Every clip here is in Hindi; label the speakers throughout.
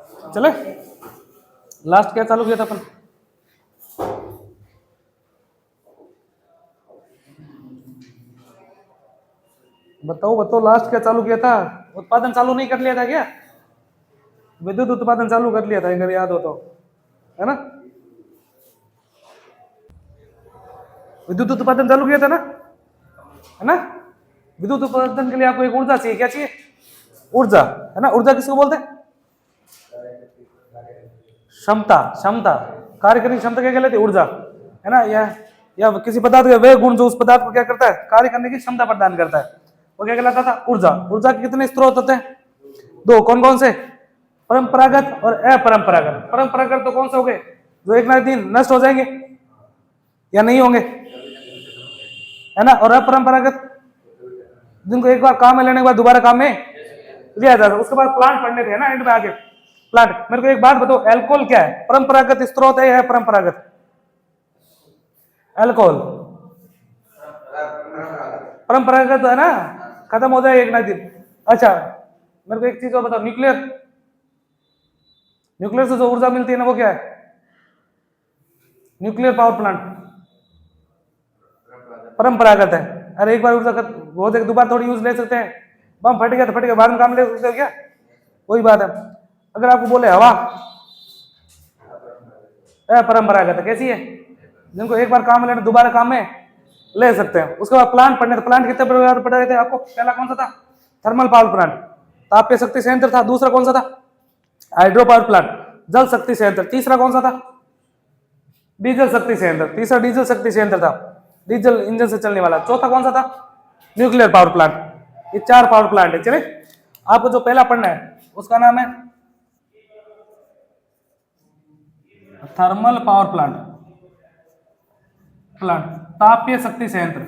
Speaker 1: चले लास्ट क्या चालू किया था अपन? बताओ बताओ, लास्ट क्या चालू किया था? उत्पादन चालू नहीं कर लिया था क्या? विद्युत उत्पादन चालू कर लिया था अगर याद हो तो, है ना? विद्युत उत्पादन चालू किया था ना, है ना? विद्युत उत्पादन के लिए आपको एक ऊर्जा चाहिए, क्या चाहिए? ऊर्जा, है ना? ऊर्जा किसको बोलते हैं? क्षमता। क्षमता, कार्य करने की क्षमता क्या कहलाती है? ऊर्जा, है ना? या किसी पदार्थ का वह गुण जो उस पदार्थ को क्या करता है? कार्य करने की क्षमता प्रदान करता है, वो क्या कहलाता था? ऊर्जा। ऊर्जा के कितने स्रोत होते हैं? दो, कौन कौन से? परंपरागत और अपरंपरागत। परंपरागत तो कौन से हो गए? जो एक ना दिन नष्ट हो जाएंगे या नहीं होंगे, है ना? और अपरंपरागत जिनको एक बार काम में लेने के बाद दोबारा काम में लिया जाता है। उसके बाद प्लांट पढ़ने थे, है ना, एंड में आगे प्लांट। मेरे को एक बात बताओ, अल्कोहल क्या है? परंपरागत स्रोत है या परंपरागत? अल्कोहल परंपरागत है ना, खत्म हो जाए एक ना दिन। अच्छा, मेरे को एक चीज और बताओ, न्यूक्लियर, न्यूक्लियर से जो ऊर्जा मिलती है ना, वो क्या है? न्यूक्लियर पावर प्लांट परंपरागत है। अरे एक बार ऊर्जा हो जाए दोबारा थोड़ी यूज ले सकते हैं। बम फट गया तो फट गया, बाद में काम ले सकते हो क्या? वही बात है। अगर आपको बोले हवा परंपरागत है, कैसी है? जिनको एक बार काम में लेना दोबारा काम में ले सकते हैं। उसके बाद प्लांट पढ़ने, प्लांट कितने प्रकार पढ़ रहे थे आपको? पहला कौन सा था? थर्मल पावर प्लांट, तापीय शक्ति संयंत्र था। दूसरा कौन सा था? हाइड्रो पावर प्लांट, जल शक्ति संयंत्र। तीसरा कौन सा था? डीजल शक्ति संयंत्र। तीसरा डीजल शक्ति संयंत्र था, डीजल इंजन से चलने वाला। चौथा कौन सा था? Nuclear power plant. ये 4 पावर प्लांट है। चले, आपको जो पहला पढ़ना है उसका नाम है थर्मल पावर प्लांट, तापीय शक्ति संयंत्र,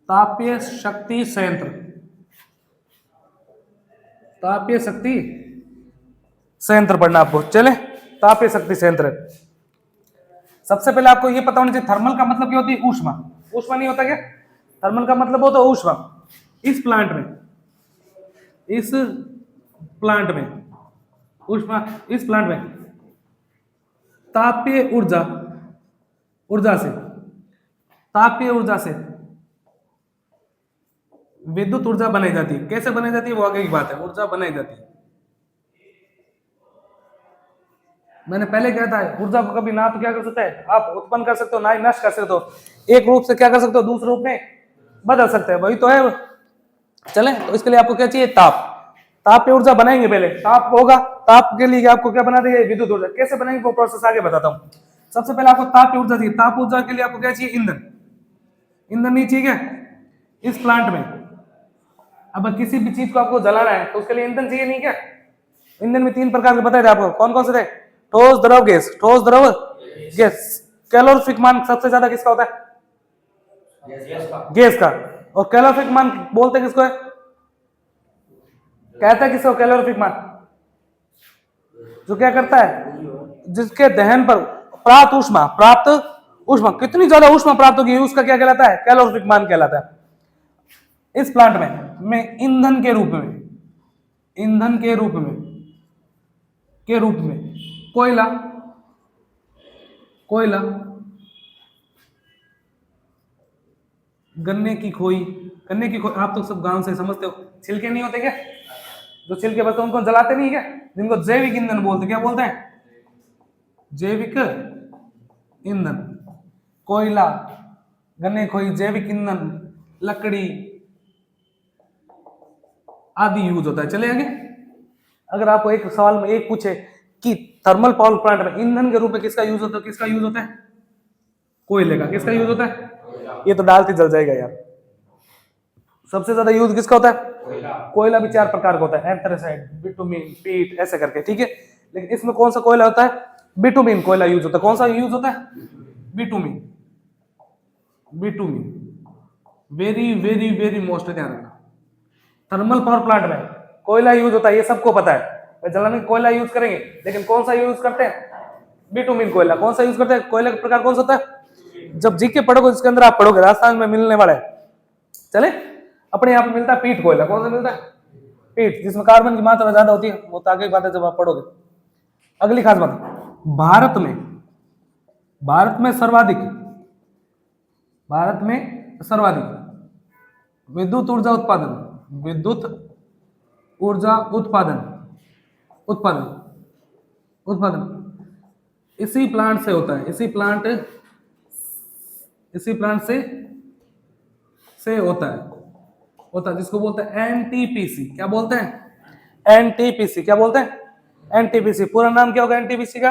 Speaker 1: तापीय शक्ति संयंत्र, तापीय शक्ति संयंत्र पढ़ना आपको। चले, तापीय शक्ति संयंत्र। सबसे पहले आपको यह पता होना चाहिए थर्मल का मतलब क्या होती है? ऊष्मा। ऊष्मा नहीं होता क्या? थर्मल का मतलब होता है ऊष्मा। इस प्लांट में, इस प्लांट में ऊष्मा, इस प्लांट में तापीय ऊर्जा, ऊर्जा से, तापीय ऊर्जा से विद्युत ऊर्जा बनाई जाती है। कैसे बनाई जाती है वो आगे की बात है। ऊर्जा बनाई जाती है, मैंने पहले कहा था, ऊर्जा को कभी ना तो क्या कर सकते हैं आप उत्पन्न कर सकते हो, ना ही नष्ट कर सकते हो। एक रूप से क्या कर सकते हो, दूसरे रूप में बदल सकते हैं, वही तो है। चले, तो इसके लिए आपको क्या चाहिए? ताप। ताप पे ऊर्जा बनाएंगे। पहले ताप होगा, ताप के लिए आपको क्या बना देंगे? विद्युत ऊर्जा। कैसे बनाएंगे वो प्रोसेस आगे बताता हूँ। सबसे पहले आपको ताप ऊर्जा चाहिए। ताप ऊर्जा के लिए आपको क्या चाहिए? ईंधन। ईंधन नहीं चाहिए क्या इस प्लांट में? अब किसी भी चीज को आपको जलाना है तो उसके लिए ईंधन चाहिए नहीं क्या? ईंधन में 3 प्रकार के बताए थे आपको, कौन कौन से थे? ठोस, द्रव, गैस। ठोस, द्रव, गैस। कैलोरीफिक मान सबसे ज्यादा किसका होता है? गैस का। और कैलोरीफिक मान बोलते किसको है? कहता है किसको कैलोरीफिक मान? जो क्या करता है, जिसके दहन पर प्राप्त ऊष्मा, प्राप्त ऊष्मा, कितनी ज्यादा ऊष्मा प्राप्त होगी उसका क्या कहलाता है? कैलोरीफिक मान कहलाता है। इस प्लांट में ईंधन के रूप में, ईंधन के रूप में कोयला, कोयला, गन्ने की खोई। गन्ने की खोई आप तो सब गांव से समझते हो, छिलके नहीं होते क्या? जो छिलके बचते उनको जलाते नहीं क्या? जिनको जैविक ईंधन बोलते, क्या बोलते हैं? जैविक ईंधन। कोयला, गन्ने खोई, जैविक ईंधन, लकड़ी आदि यूज होता है। चले आगे। अगर आपको एक सवाल में एक पूछे कि थर्मल पावर प्लांट में ईंधन के रूप में किसका यूज होता है? किसका यूज होता है? कोयले का। किसका यूज होता है? ये तो डालते जल जाएगा यार। सबसे ज्यादा यूज किसका होता है? कोयला भी 4 प्रकार का होता है, एंथ्रासाइट, बिटुमिन, पीट, ऐसे करके, ठीक है। लेकिन इसमें कौन सा कोयला होता है? बिटुमिन कोयला यूज होता है। कौन सा यूज होता है? Bitumen. Bitumen very very very most, ध्यान रखना। थर्मल पावर प्लांट में कोयला यूज होता है, ये सबको पता है। जलाने में कोयला यूज करेंगे, लेकिन कौन सा यूज करते हैं? बिटुमिन कोयला। कौन सा यूज करते हैं? कोयला का प्रकार कौन सा होता है? जब जीके पढ़ोगे इसके अंदर आप पढ़ोगे, राजस्थान में मिलने वाला है। चले, अपने यहाँ पे मिलता है पीट कोयला। कौन सा मिलता है? पीठ, जिसमें कार्बन की मात्रा ज्यादा होती है, वो तो आगे की बात है जब आप पढ़ोगे। अगली खास बात, भारत में सर्वाधिक विद्युत ऊर्जा उत्पादन इसी प्लांट से होता है, इसी प्लांट से होता है, जिसको बोलते हैं एनटीपीसी। क्या बोलते हैं? एनटीपीसी। क्या बोलते हैं? एनटीपीसी। पूरा नाम क्या होगा एनटीपीसी का?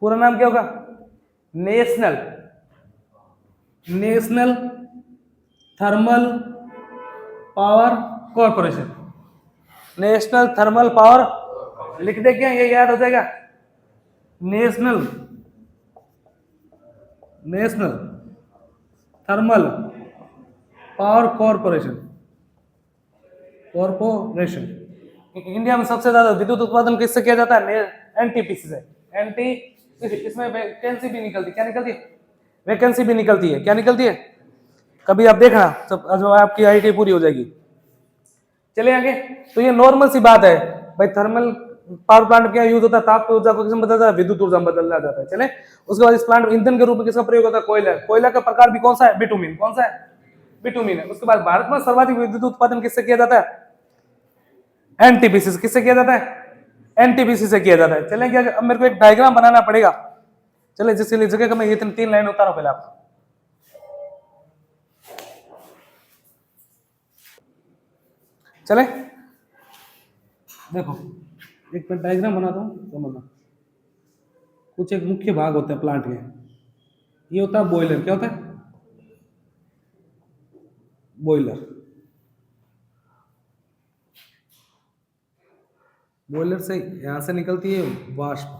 Speaker 1: पूरा नाम क्या होगा? National thermal power corporation. National thermal power, लिख दे क्या, ये याद हो जाएगा। National thermal power corporation. India में सबसे ज्यादा विद्युत उत्पादन किससे किया जाता है? एनटीपीसी से। इसमें वैकेंसी भी निकलती है। क्या निकलती है? वैकेंसी भी निकलती है। क्या निकलती है? कभी आप देखना जब आपकी आईटी पूरी हो जाएगी। चलिए आगे। तो ये नॉर्मल सी बात है भाई, थर्मल पावर प्लांट में क्या यूज होता है? ताप ऊर्जा को किसमें बदला जाता है? विद्युत ऊर्जा में बदला जाता है। चले, उसके बाद इस प्लांट में ईंधन के रूप में किसका प्रयोग होता है? कोयला का प्रकार भी कौन सा है? बिटुमिन। कौन सा है? बिटुमिन है। उसके बाद भारत में सर्वाधिक विद्युत उत्पादन किससे किया जाता है? एनटीपीसी से। किससे किया जाता है? एनटीपीसी से किया जाता है। चलें क्या, अब मेरे को एक डायग्राम बनाना पड़ेगा। चले, जिसके लिए जगह का मैं ये 3 लाइन उतारूं पहले आपको। चले देखो, एक मैं डायग्राम बनाता हूँ, समझना। कुछ एक मुख्य भाग होते हैं प्लांट के। ये होता है बॉयलर। क्या होता है? बॉयलर से यहां से निकलती है वाष्प।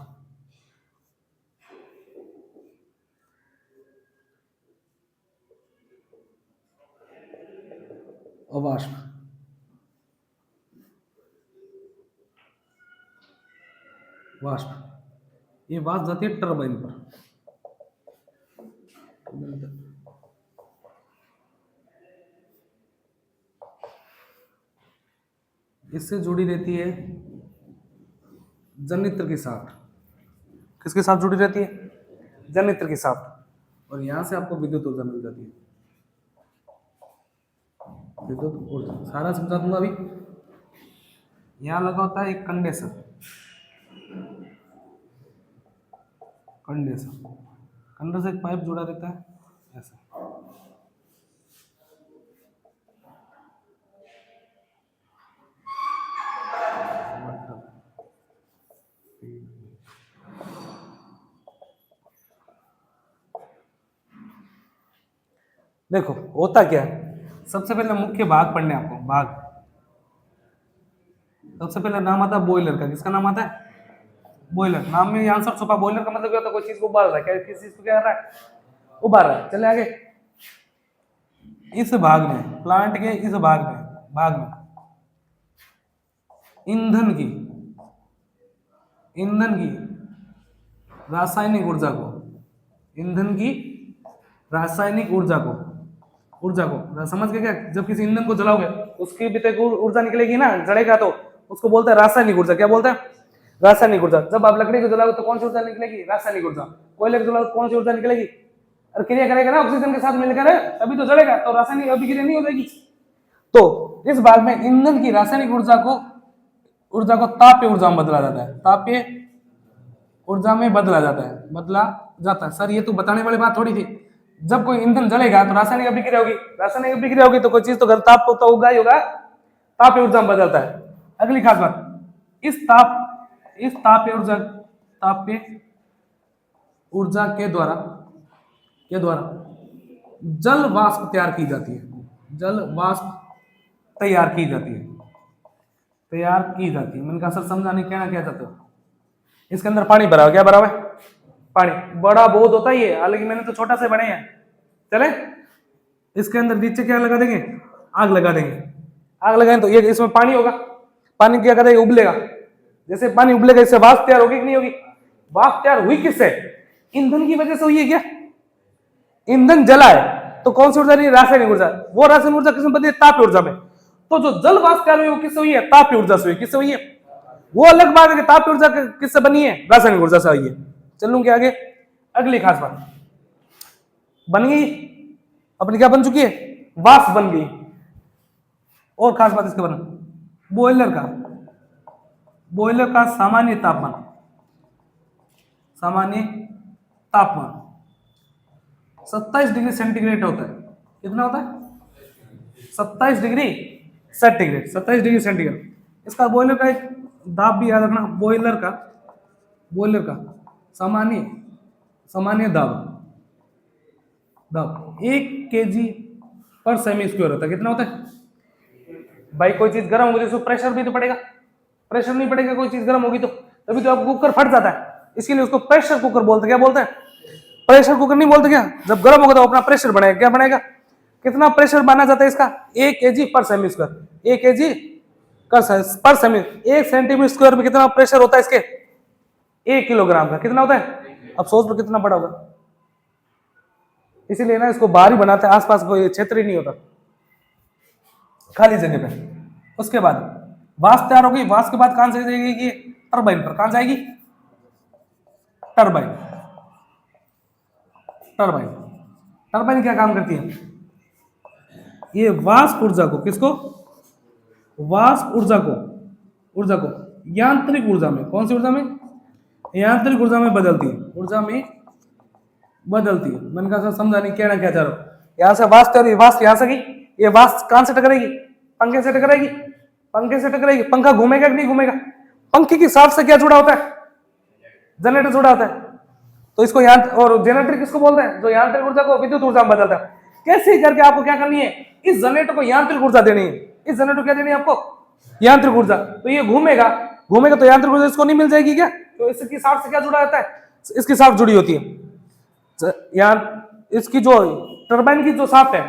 Speaker 1: ये वाष्प जाती है टरबाइन पर। इससे जुड़ी रहती है जनित्र की साथ। किसके साथ जुड़ी रहती है? जनित्र के साथ। और यहां से आपको विद्युत ऊर्जा मिल जाती है। विद्युत ऊर्जा सारा समझा दूंगा अभी। यहां लगा होता है एक कंडेंसर। अंदर से एक पाइप जुड़ा रहता है ऐसा। देखो होता क्या है, सबसे पहले मुख्य भाग पढ़ने आपको। भाग सबसे पहले नाम आता है बॉयलर का। किसका नाम आता है? बॉयलर। नाम में आंसर छुपा। बॉयलर का मतलब क्या होता है? कोई चीज को उबाल रहा है। क्या किस चीज को क्या कर रहा है? उबाल रहा है। चले आगे। इस भाग में, प्लांट के इस भाग में ईंधन की रासायनिक ऊर्जा को समझ गए क्या? जब किसी ईंधन को जलाओगे उसकी भी तो ऊर्जा निकलेगी ना, जलेगा तो उसको बोलते हैं रासायनिक ऊर्जा। क्या बोलते हैं? रासायनिक ऊर्जा। जब आप लकड़ी को जलाओगे तो कौन सी ऊर्जा निकलेगी? रासायनिक ऊर्जा। कोयले को जलाओगे तो कौन सी ऊर्जा निकलेगी? और क्रिया करेगा ना ऑक्सीजन के साथ मिलकर, तभी तो जलेगा, तो रासायनिक अभिक्रिया नहीं हो जाएगी। तो इस भाग में ईंधन की रासायनिक ऊर्जा को तापीय ऊर्जा में बदला जाता है। तापीय ऊर्जा में बदला जाता है। सर ये तो बताने वाली बात थोड़ी थी। जब कोई ईंधन जलेगा तो रासायनिक अभिक्रिया होगी तो कोई चीज तो घर ताप तो होगा ही होगा, तापीय ऊर्जा में बदलता है। अगली खास बात, इस तापीय ऊर्जा के द्वारा जल वाष्प तैयार की जाती है। मैंने कहा सर समझाने कहना क्या चाहते हो? इसके अंदर पानी भरा हुआ। क्या भरा हुआ है? पानी। बड़ा बहुत होता ही है, हालांकि मैंने तो छोटा से बने हैं। चले, इसके अंदर नीचे क्या लगा देंगे? आग लगा देंगे। आग लगाएं तो ये इसमें पानी होगा। पानी क्या करेगा? उबलेगा। जैसे पानी उबलेगा इससे वाष्प तैयार होगी कि नहीं होगी? वाष्प तैयार हुई किससे? ईंधन की वजह से हुई है। क्या ईंधन जला है? तो कौन सी ऊर्जा नहीं, रासायनिक ऊर्जा। वो रासायनिक ऊर्जा किसमें बनी है, तापीय ऊर्जा में। तो जो जल वाष्प तैयार हुई वो किससे हुई है, तापीय ऊर्जा से हुई। किससे हुई है, वो अलग बात है कि तापीय ऊर्जा किससे बनी है, रासायनिक ऊर्जा से हुई है। चलूंगे आगे, अगली खास बात बन गई अपनी, क्या बन चुकी है, वाष्प बन गई। और खास बात इसके बारे में, बॉयलर का सामान्य तापमान 27 डिग्री सेंटीग्रेड होता है। कितना होता है, 27 डिग्री सेंटीग्रेड, 27 डिग्री सेंटीग्रेड। इसका बॉयलर का एक दाब भी याद रखना, बॉयलर का सामान्य दाब 1 kg पर सेमी स्क्वायर होता है। कितना होता है भाई, कोई चीज गर्म होगी तो उसको प्रेशर भी तो पड़ेगा, प्रेशर नहीं पड़ेगा कोई चीज गर्म होगी तो, तभी तो आपको कुकर फट जाता है। इसके लिए उसको प्रेशर कुकर बोलते हैं। क्या बोलते हैं, प्रेशर कुकर नहीं बोलते क्या, जब गर्म होगा तो अपना प्रेशर बनाएगा। क्या बनाएगा, कितना प्रेशर माना जाता है इसका, 1 kg पर सेमी स्क्वायर। 1 kg पर सेमी, 1 सेंटीमीटर स्क्वायर में कितना प्रेशर होता है इसके, 1 किलोग्राम का। कितना होता है, अब सोच लो कितना बड़ा होगा। इसीलिए ना इसको बाहर ही बनाते हैं, आसपास कोई क्षेत्र ही नहीं होता, खाली जगह पे। उसके बाद वाष्प तैयार हो गई, वाष्प के बाद कहां से जाएगी, टरबाइन पर। कहां जाएगी, टरबाइन। टरबाइन क्या काम करती है, ये वाष्प ऊर्जा को, किसको, वाष्प ऊर्जा को यांत्रिक ऊर्जा में, कौन सी ऊर्जा में, यांत्रिक ऊर्जा में बदलती है, मैंने कहा सर समझा नहीं, कहना क्या चाह रहा हूं। यहां से वाष्प तैयार, वाष्प यहां से गई, ये वाष्प कहां से टकराएगी, पंखे से टकराएगी। पंखा घूमेगा कि नहीं घूमेगा, पंखे की शाफ्ट से क्या जुड़ा होता है, जनरेटर जुड़ा होता है। तो इसको और जनरेटर किसको बोलते हैं, जो यांत्रिक ऊर्जा को विद्युत ऊर्जा में बदलता है। कैसे करके आपको क्या करनी है, इस जनरेटर को यांत्रिक ऊर्जा देनी है। इस जनरेटर क्या देनी है आपको, यांत्रिक ऊर्जा। तो ये घूमेगा तो यांत्रिक ऊर्जा इसको नहीं मिल जाएगी क्या, तो इसकी शाफ्ट से क्या जुड़ा रहता है, इसकी शाफ्ट जुड़ी होती है। इसकी जो टरबाइन की जो शाफ्ट है,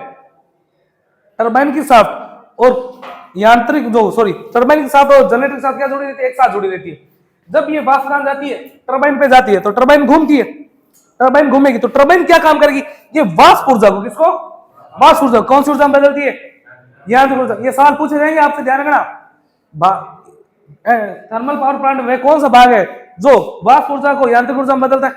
Speaker 1: टरबाइन की शाफ्ट और टरबाइन की शाफ्ट और जनरेटर के साथ क्या जुड़ी रहती है, एक साथ जुड़ी रहती है। जब ये वाष्प कहां जाती है, टरबाइन पे जाती है, तो टरबाइन घूमती है, टरबाइन घूमेगी तो टरबाइन क्या काम करेगी, ये वाष्प ऊर्जा को, किसको, वाष्प ऊर्जा कौन सी ऊर्जा में बदलती है, यांत्रिक ऊर्जा। ये सवाल पूछे जाएंगे आपसे, ध्यान रखना। थर्मल पावर प्लांट में कौन सा भाग है जो वाष्प ऊर्जा को यांत्रिक ऊर्जा में बदलता है,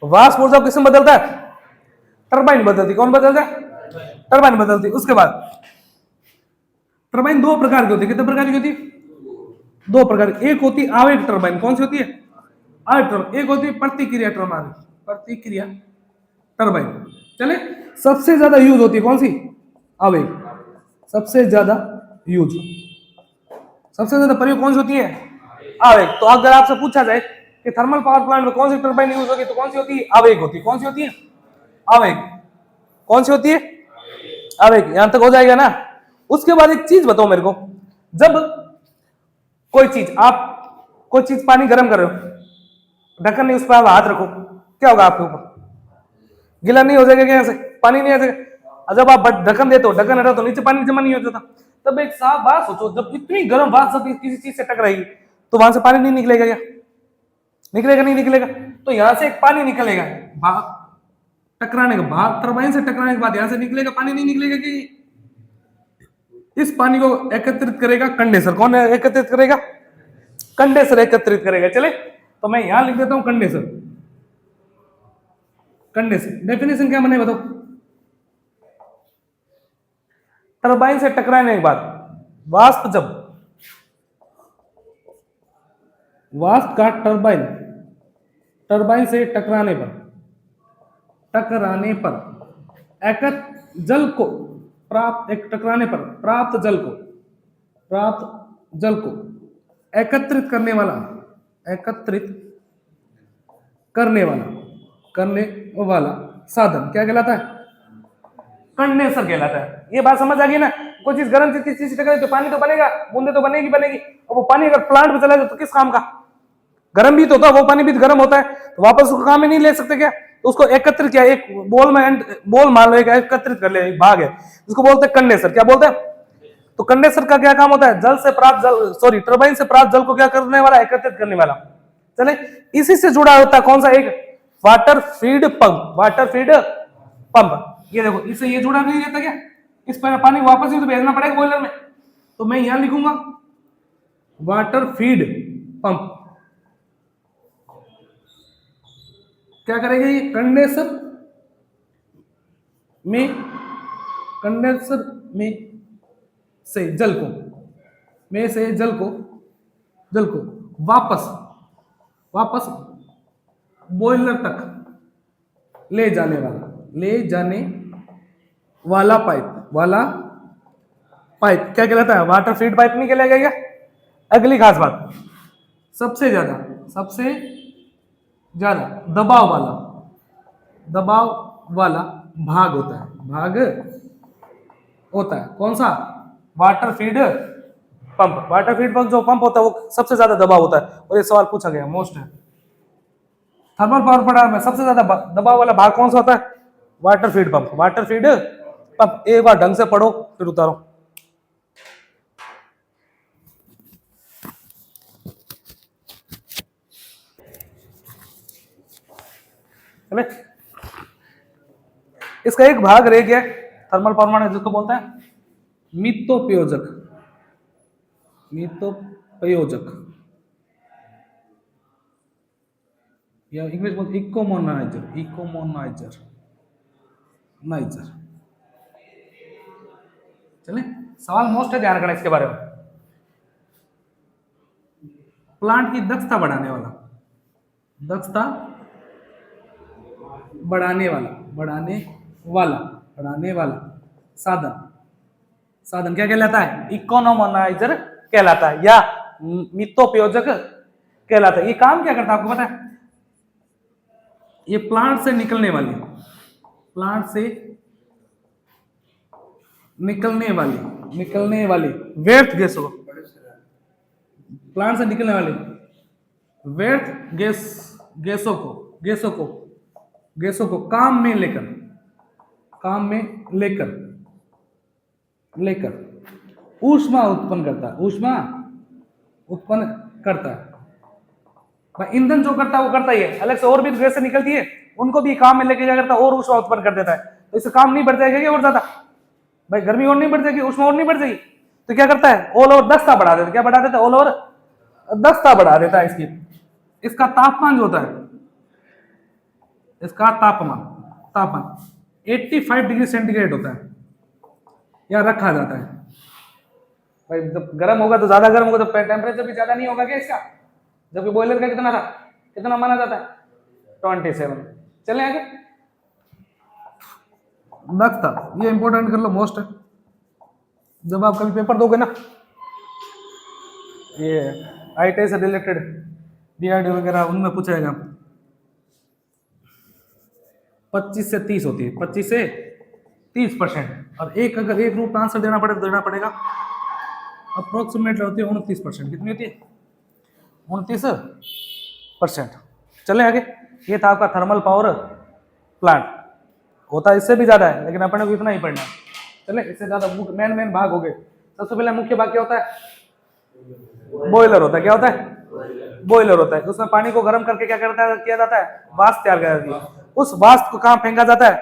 Speaker 1: वाष्प ऊर्जा किसमें बदलता है, टरबाइन बदलती। कौन बदलता है, टरबाइन बदलती। उसके बाद टरबाइन 2 प्रकार की होती है। कितने प्रकार की होती है, 2 प्रकार। एक होती है आवेग टरबाइन, कौन सी होती है, आवेग टरबाइन। एक होती है प्रतिक्रिया टरबाइन। चले, सबसे ज्यादा यूज होती है कौन सी, आवेग। सबसे ज्यादा प्रयोग कौन सी होती है, आवेग। तो अगर आपसे पूछा जाए कि थर्मल पावर प्लांट में कौन सी टरबाइन यूज होगी, तो कौन सी होती है, आवेग होती है। कौन सी होती है, आवेग। कौन सी होती है, आवेग। यहां तक हो जाएगा ना। उसके बाद एक चीज बताओ मेरे को, जब कोई चीज पानी गर्म कर रहे हो, ढक्कन नहीं, उस पर हाथ रखो, क्या होगा आपके ऊपर, गीला नहीं हो जाएगा क्या, से पानी नहीं आ जाएगा। जब आप ढक्कन देते हो, ढक्कन हटाओ तो नीचे पानी जमा नहीं हो जाता। तब एक साफ बात सोचो, जब इतनी गर्म बात सब किसी चीज से टकराएगी तो वहां से पानी नहीं निकलेगा क्या, निकलेगा नहीं निकलेगा। तो यहां से एक पानी निकलेगा टकराने के बाद, टरबाइन से टकराने के बाद यहां से निकलेगा पानी, नहीं निकलेगा कि इस पानी को एकत्रित करेगा कंडेंसर। कौन एकत्रित करेगा, कंडेंसर एकत्रित करेगा। चले, तो मैं यहां लिख देता हूं कंडेंसर। डेफिनेशन क्या बने बताओ, टरबाइन से टकराने के बाद वाष्प का टरबाइन से टकराने पर प्राप्त जल को एकत्रित करने वाला साधन क्या कहलाता है, कंडेंसर कहलाता है। ये बात समझ आ गई ना। कोई चीज गर्म चीज किसी चीज से टकराई तो पानी तो बनेगा, बूंदे तो बनेगी। और वो पानी अगर प्लांट में चला जाए तो किस काम का, गर्म भी तो होता है, वो पानी भी गर्म होता है, तो वापस उसको काम में नहीं ले सकते क्या। तो उसको एकत्रित किया, एक बोल मान लो, एक एकत्रित कर ले, एक भाग है, उसको बोलते हैं कंडेंसर। क्या बोलते हैं, तो कंडेंसर का क्या काम होता है, टरबाइन से प्राप्त जल को क्या करने वाला, एकत्रित करने वाला। चले, इसी से जुड़ा होता है कौन सा, एक water feed pump, water feed pump. ये देखो इससे ये जुड़ा नहीं रहता क्या, इस पर पानी वापस ही तो भेजना पड़ेगा बॉयलर में, तो मैं यहां लिखूंगा वाटर फीड पंप। क्या करेगा ये, कंडेंसर में से जल को, में से जल को वापस बॉयलर तक ले जाने वाला पाइप क्या कहलाता है, वाटर फीड पाइप नहीं कहलाएगा क्या। अगली खास बात, सबसे ज्यादा दबाव वाला भाग होता है कौन सा, water feed pump. Water feed pump जो पंप होता है वो सबसे ज्यादा दबाव होता है, और ये सवाल पूछा गया मोस्ट है। थर्मल पावर प्लांट में सबसे ज्यादा दबाव वाला भाग कौन सा होता है, water feed pump. Water feed pump, एक बार ढंग से पढ़ो फिर उतारो। चले, इसका एक भाग रह गया थर्मल पावर प्लांट जिसको बोलते हैं मितोपयोजक, या इंग्लिश बोलते इकोमोनाइजर। चले, सवाल मोस्ट है, ध्यान रखना इसके बारे में। प्लांट की दक्षता बढ़ाने वाला साधन क्या कहलाता है, इकोनोमोनाइजर कहलाता है, या मितोपयोजक कहलाता है। ये काम क्या करता है आपको पता है, ये प्लांट से निकलने वाली व्यर्थ गैसों, प्लांट से निकलने वाली व्यर्थ गैसों को काम में लेकर ऊष्मा उत्पन्न करता है। ईंधन जो करता है वो करता ही है, अलग से और भी गैसें निकलती है, उनको भी काम में लेके क्या करता है, और ऊष्मा उत्पन्न कर देता है। तो इससे काम नहीं बढ़ जाएगा क्या और ज्यादा, भाई गर्मी और नहीं बढ़ जाएगी, ऊष्मा और नहीं बढ़ जाएगी, तो क्या करता है, ऑल ओवर दक्षता बढ़ा देता है। क्या बढ़ा देता है, ऑल ओवर दक्षता बढ़ा देता है इसकी। इसका तापमान जो होता है, इसका तापमान 85 डिग्री सेंटीग्रेड होता है, या रखा जाता है। भाई जब गर्म होगा तो ज्यादा गर्म होगा, तो टेम्परेचर भी ज्यादा नहीं होगा क्या इसका, जबकि बॉयलर का कितना माना जाता है, 27। चले आगे, दक्षता, ये इंपॉर्टेंट कर लो, मोस्ट है। जब आप कभी पेपर दोगे ना, ये आईटी से रिलेटेड डीआरडी वगैरह, उनमें पूछेगा 25 से 30 होती है, 25 से 30%, और अगर एक रूप आंसर देना पड़े तो देना पड़ेगा, अप्रोक्सीमेट होती है 29%। कितनी होती है, 29%। चले आगे, ये था आपका थर्मल पावर प्लांट। होता इससे भी ज्यादा है, लेकिन अपने को इतना ही पढ़ना है। चले, इससे ज्यादा मेन भाग हो गए। सबसे पहले मुख्य भाग क्या होता है, बॉयलर होता है। क्या होता है, बॉयलर होता है। उसमें पानी को गर्म करके क्या किया जाता है, वाष्प तैयार किया जाती है। उस वाष्प को कहाँ फेंका जाता है,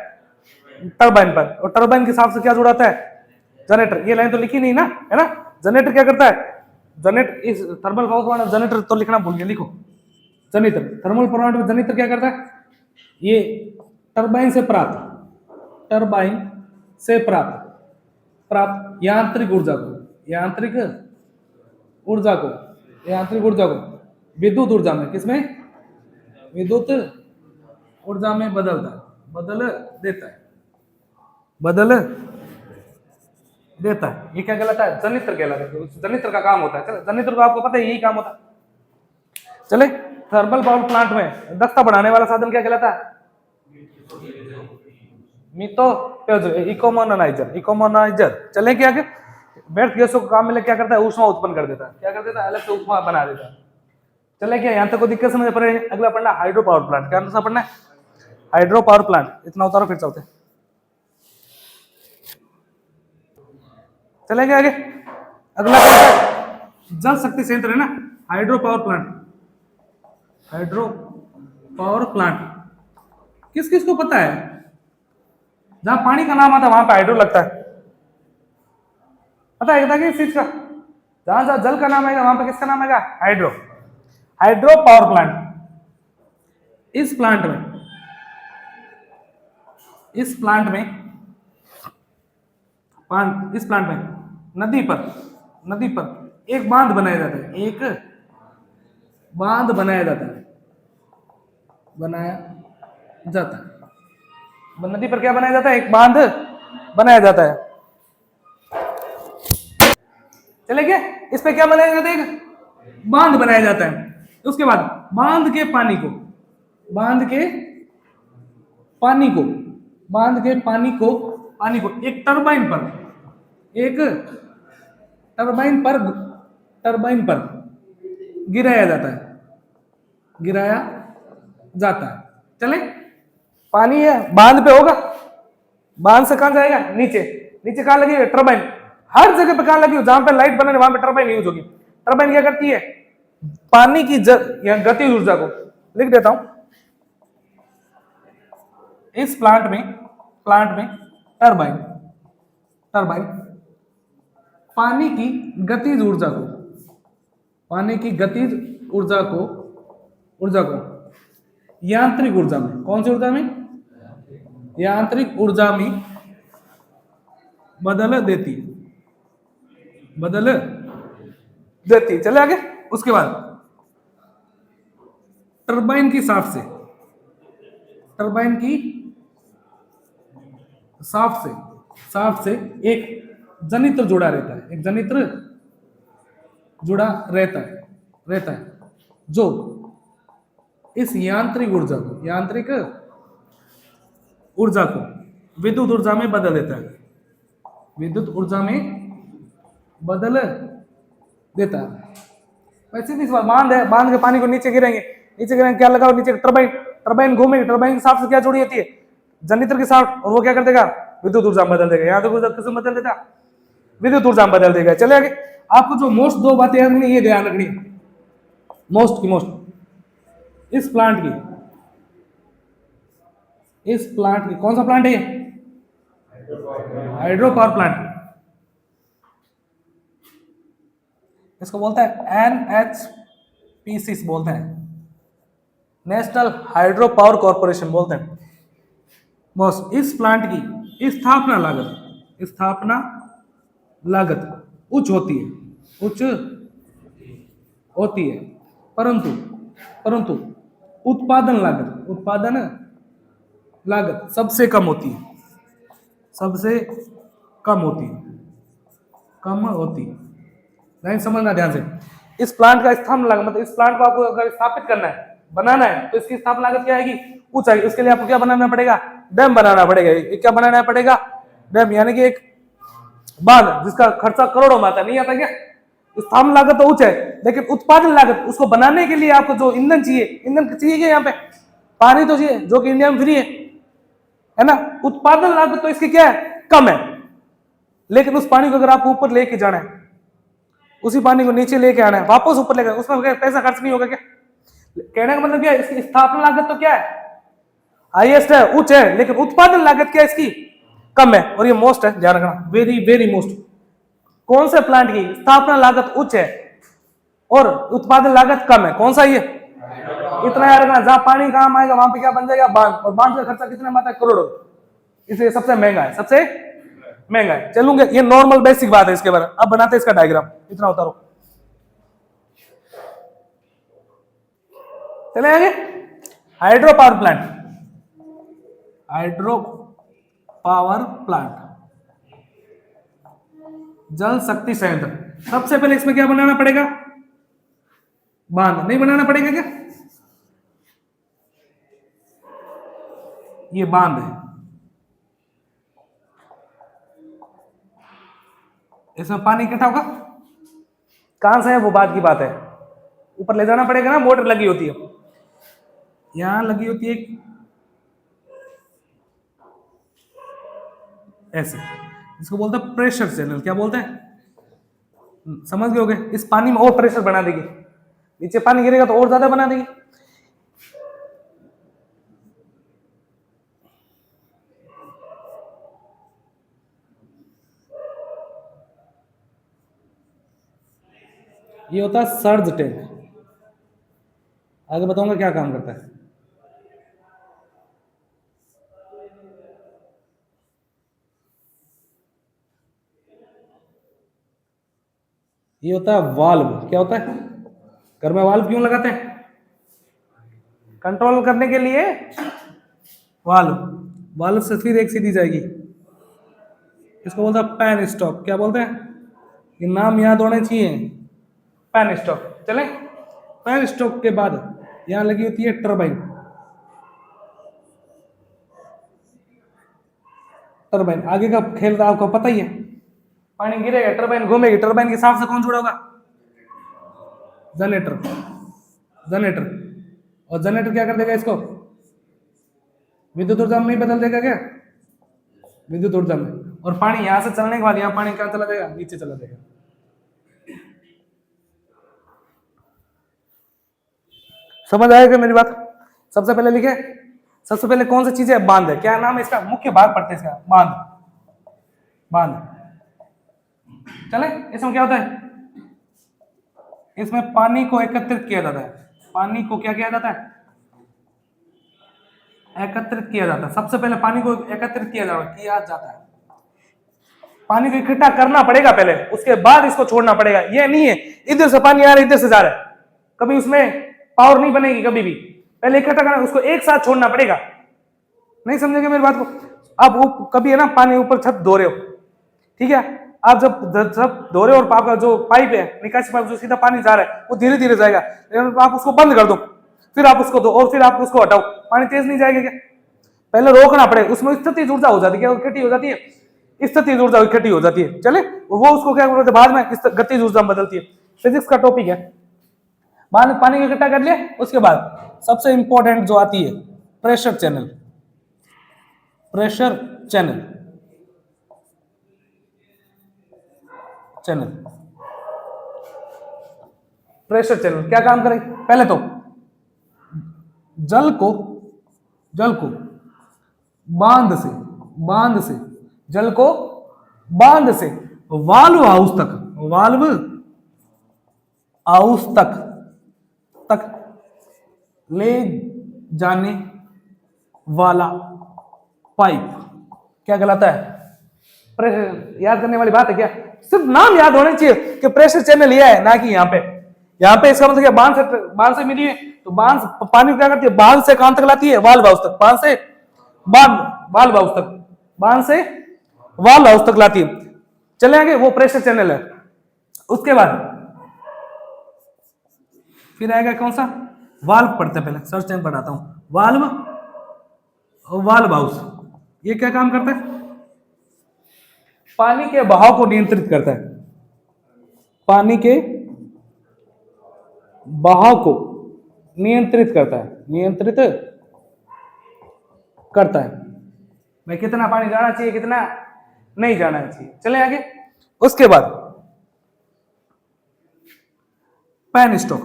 Speaker 1: टरबाइन पर, और टरबाइन के हिसाब से क्या जुड़ा होता है, जनरेटर। ये लाइन तो लिखी नहीं ना, है ना। जनरेटर क्या करता है, जनरेटर, इस थर्मल पावर प्लांट जनरेटर तो लिखना भूल गया, लिखो जनरेटर। थर्मल प्लांट में जनरेटर क्या करता है, ये टरबाइन से प्राप्त यांत्रिक ऊर्जा को विद्युत ऊर्जा में, किसमें, विद्युत ऊर्जा में बदल देता है। ये क्या कहलाता है, जनरेटर कहलाता है। जनरेटर का काम होता है, चलो जनरेटर को आपको पता है यही काम होता है। चले, थर्मल पावर प्लांट में दक्षता बढ़ाने वाला साधन क्या कहलाता है, इकोमोनाइजर। चले क्या आगे, व्यर्थ गैसों को काम में क्या करता है, ऊष्मा उत्पन्न कर देता है। क्या कर देता है, अलग से ऊष्मा बना देता है। चले क्या, यहां तक को दिक्कत समझ पड़े। अगला पढ़ना हाइड्रो पावर प्लांट। क्या आंसर पढ़ना है, हाइड्रो पावर प्लांट। इतना उतारो फिर चलते। चलेंगे आगे, अगला जल शक्ति संयंत्र है ना, hydro power plant. Hydro power plant किस किस को पता है? जहां पानी का नाम आता है वहां पे हाइड्रो लगता है, पता है किस चीज का? जहां जहां जल का नाम आएगा वहां पे किसका नाम आएगा? हाइड्रो। Hydro power plant. इस प्लांट में इस प्लांट में नदी पर एक बांध बनाया जाता है, एक बांध बनाया जाता है, नदी पर क्या बनाया जाता है? एक बांध बनाया जाता है। चले गए? इस पे क्या बनाया जाता है? एक बांध बनाया जाता है। उसके बाद बांध के पानी को एक टरबाइन पर गिराया जाता है। चले, पानी है, बांध पे होगा, बांध से कहां जाएगा? नीचे कहां लगी? टरबाइन। हर जगह पे कहां लगी हो? जहां पे लाइट बने वहां पे टरबाइन यूज होगी। टरबाइन क्या करती है? पानी की गति ऊर्जा को लिख देता हूं। इस प्लांट में टरबाइन पानी की गतिज ऊर्जा को यांत्रिक ऊर्जा में, कौन सी ऊर्जा में? यांत्रिक ऊर्जा में बदल देती। चले आगे। उसके बाद टरबाइन की शाफ्ट से एक जनित्र जुड़ा रहता है जो इस यांत्रिक ऊर्जा को विद्युत ऊर्जा में बदल देता है। वैसे भी इस बार बांध है, बांध के पानी को नीचे गिरेंगे, क्या लगा? नीचे टरबाइन घूमेगी। टरबाइन की शाफ्ट से क्या जुड़ी होती है? जनित्र की शाफ्ट, और वो क्या कर देगा? विद्युत ऊर्जा में बदल देगा। यांत्रिक ऊर्जा किसमें बदल देगा? विद्युत ऊर्जा में बदल देगा। चले आगे। आपको जो मोस्ट दो बातें याद रखनी, ये ध्यान रखनी, मोस्ट इस प्लांट की कौन सा प्लांट है ये? Hydro power plant. इसको बोलता है NHPC बोलते हैं, नेशनल हाइड्रो पावर कॉर्पोरेशन बोलते हैं। बॉस, इस प्लांट की स्थापना लागत उच्च होती है, परंतु उत्पादन लागत सबसे कम होती है। लाइन समझना ध्यान से। इस प्लांट का स्थापना लागत, मतलब इस प्लांट को आपको अगर स्थापित करना है, बनाना है, तो इसकी स्थापना लागत क्या आएगी? कुछ आएगी। उसके लिए आपको क्या बनाना पड़ेगा? डैम बनाना पड़ेगा। क्या बनाना पड़ेगा? डैम, यानी कि एक बांध जिसका खर्चा करोड़ों में आता नहीं आता क्या? स्थापना लागत तो उच्च है, लेकिन उत्पादन लागत, उसको बनाने के लिए आपको जो ईंधन चाहिए क्या? यहाँ पे पानी तो चाहिए, जो कि इंडिया में फ्री है ना। उत्पादन लागत तो इसकी क्या है? कम है। लेकिन उस पानी को अगर आपको ऊपर लेके जाना है, उसी पानी को नीचे लेके आना है, वापस ऊपर लेकर, उसमें पैसा खर्च नहीं होगा क्या? कहने का मतलब क्या है? इसकी स्थापना लागत तो क्या है? हाईएस्ट है, उच्च है, लेकिन उत्पादन लागत क्या है इसकी? कम है। और ये मोस्ट है, ध्यान रखना, वेरी मोस्ट। कौन से प्लांट की स्थापना लागत उच्च है और उत्पादन लागत कम है? कौन सा ये? इतना याद रखना, जहां पानी काम आएगा वहां पे क्या बन जाएगा? बांध। और बांध का खर्चा कितना में आता है? करोड़ों। इसलिए सबसे महंगा है। चलूंगे, ये नॉर्मल बेसिक बात है इसके बारे में। अब बनाते हैं इसका डायग्राम, इतना उतारो। चले आगे। हाइड्रो पावर प्लांट, जल शक्ति संयंत्र। सबसे पहले इसमें क्या बनाना पड़ेगा? बांध। नहीं बनाना पड़ेगा क्या? ये बांध है, इसमें पानी इकट्ठा होगा, कहां से है वो बात की बात है। ऊपर ले जाना पड़ेगा ना, मोटर लगी होती है, यहां लगी होती है ऐसे, इसको बोलते हैं प्रेशर चैनल। क्या बोलते हैं? समझ गए होगे। इस पानी में और प्रेशर बना देगी, नीचे पानी गिरेगा तो और ज्यादा बना देगी। ये होता है सर्ज टैंक। आगे बताऊंगा क्या काम करता है। ये होता है वाल्व। क्या होता है? घर में वाल्व क्यों लगाते हैं? कंट्रोल करने के लिए वाल्व। वाल्व से फिर एक सीधी जाएगी, इसको बोलता है पैन स्टॉक। क्या बोलते हैं? ये नाम याद होने चाहिए, पैन स्टॉक। चले, पैन स्टॉक के बाद यहां लगी होती है टरबाइन। टरबाइन आगे का खेल तो आपको पता ही है। पानी गिरेगा, टरबाइन घूमेगी, टरबाइन के साथ से कौन जुड़ा होगा? जनरेटर। जनरेटर, और जनरेटर क्या कर देगा? इसको विद्युत ऊर्जा में नहीं बदल देगा क्या? विद्युत ऊर्जा में। और पानी यहां से चलने के बाद यहां पानी क्या चला जाएगा? नीचे चला जाएगा। समझ आएगा मेरी बात? सबसे पहले लिखे, सबसे पहले कौन सी चीज है? बांध है। क्या नाम है इसका? मुख्य भाग पढ़ते हैं इसका, बांध। बांध। चले, इसमें क्या होता है? इसमें पानी को एकत्रित किया जाता है। पानी को क्या किया जाता है? एकत्रित किया जाता है। सबसे पहले पानी को एकत्रित किया जाता है। पानी को इकट्ठा करना पड़ेगा पहले, उसके बाद इसको छोड़ना पड़ेगा। ये नहीं है इधर से पानी आ रहा है, इधर से जा रहा है, कभी उसमें पावर नहीं बनेगी कभी भी। पहले इकट्ठा करना, उसको एक साथ छोड़ना पड़ेगा। नहीं समझेंगे मेरी बात को? आप कभी है ना पानी ऊपर छत धो रहे हो, ठीक है, आप जब धो रहे हो और आपका जो पाइप है, निकासी पाइप, जो सीधा पानी जा रहा है वो धीरे धीरे जाएगा, लेकिन आप उसको बंद कर दो, फिर आप उसको दो और फिर आप उसको हटाओ, पानी तेज नहीं जाएगा क्या? पहले रोकना पड़ेगा, उसमें स्थितिज ऊर्जा हो जाती है। क्या इकट्ठी हो जाती है? स्थितिज ऊर्जा इकट्ठी हो जाती है। चले, वो उसको क्या करते हैं बाद में गतिज ऊर्जा में बदलती है। फिजिक्स का टॉपिक है। बाद में पानी को इकट्ठा कर लिया, उसके बाद सबसे इंपॉर्टेंट जो आती है pressure channel. Pressure channel, channel, pressure channel क्या काम करें? पहले तो जल को बांध से जल को बांध से वाल्व हाउस तक ले जाने वाला पाइप क्या कहलाता है? प्रेशर। याद करने वाली बात है क्या? सिर्फ नाम याद होने चाहिए कि प्रेशर चैनल यह है, ना कि यहाँ पे इसका मतलब क्या? बांध से मिली है तो बांध पानी क्या करती है? बांध से कहां तक लाती है? वाल्व हाउस तक। बांध से वाल्व हाउस तक, बांध से वाल्व हाउस तक लाती है। चले आगे, वो प्रेशर चैनल है। उसके बाद फिर आएगा कौन सा? वाल्व पढ़ते हैं पहले, सर्च टाइम पढ़ाता हूं। वाल्व और वाल्व हाउस, ये क्या काम करता है? पानी के बहाव को नियंत्रित करता है। पानी के बहाव को नियंत्रित करता है। भाई कितना पानी जाना चाहिए, कितना नहीं जाना चाहिए। चले आगे। उसके बाद पैन स्टॉक।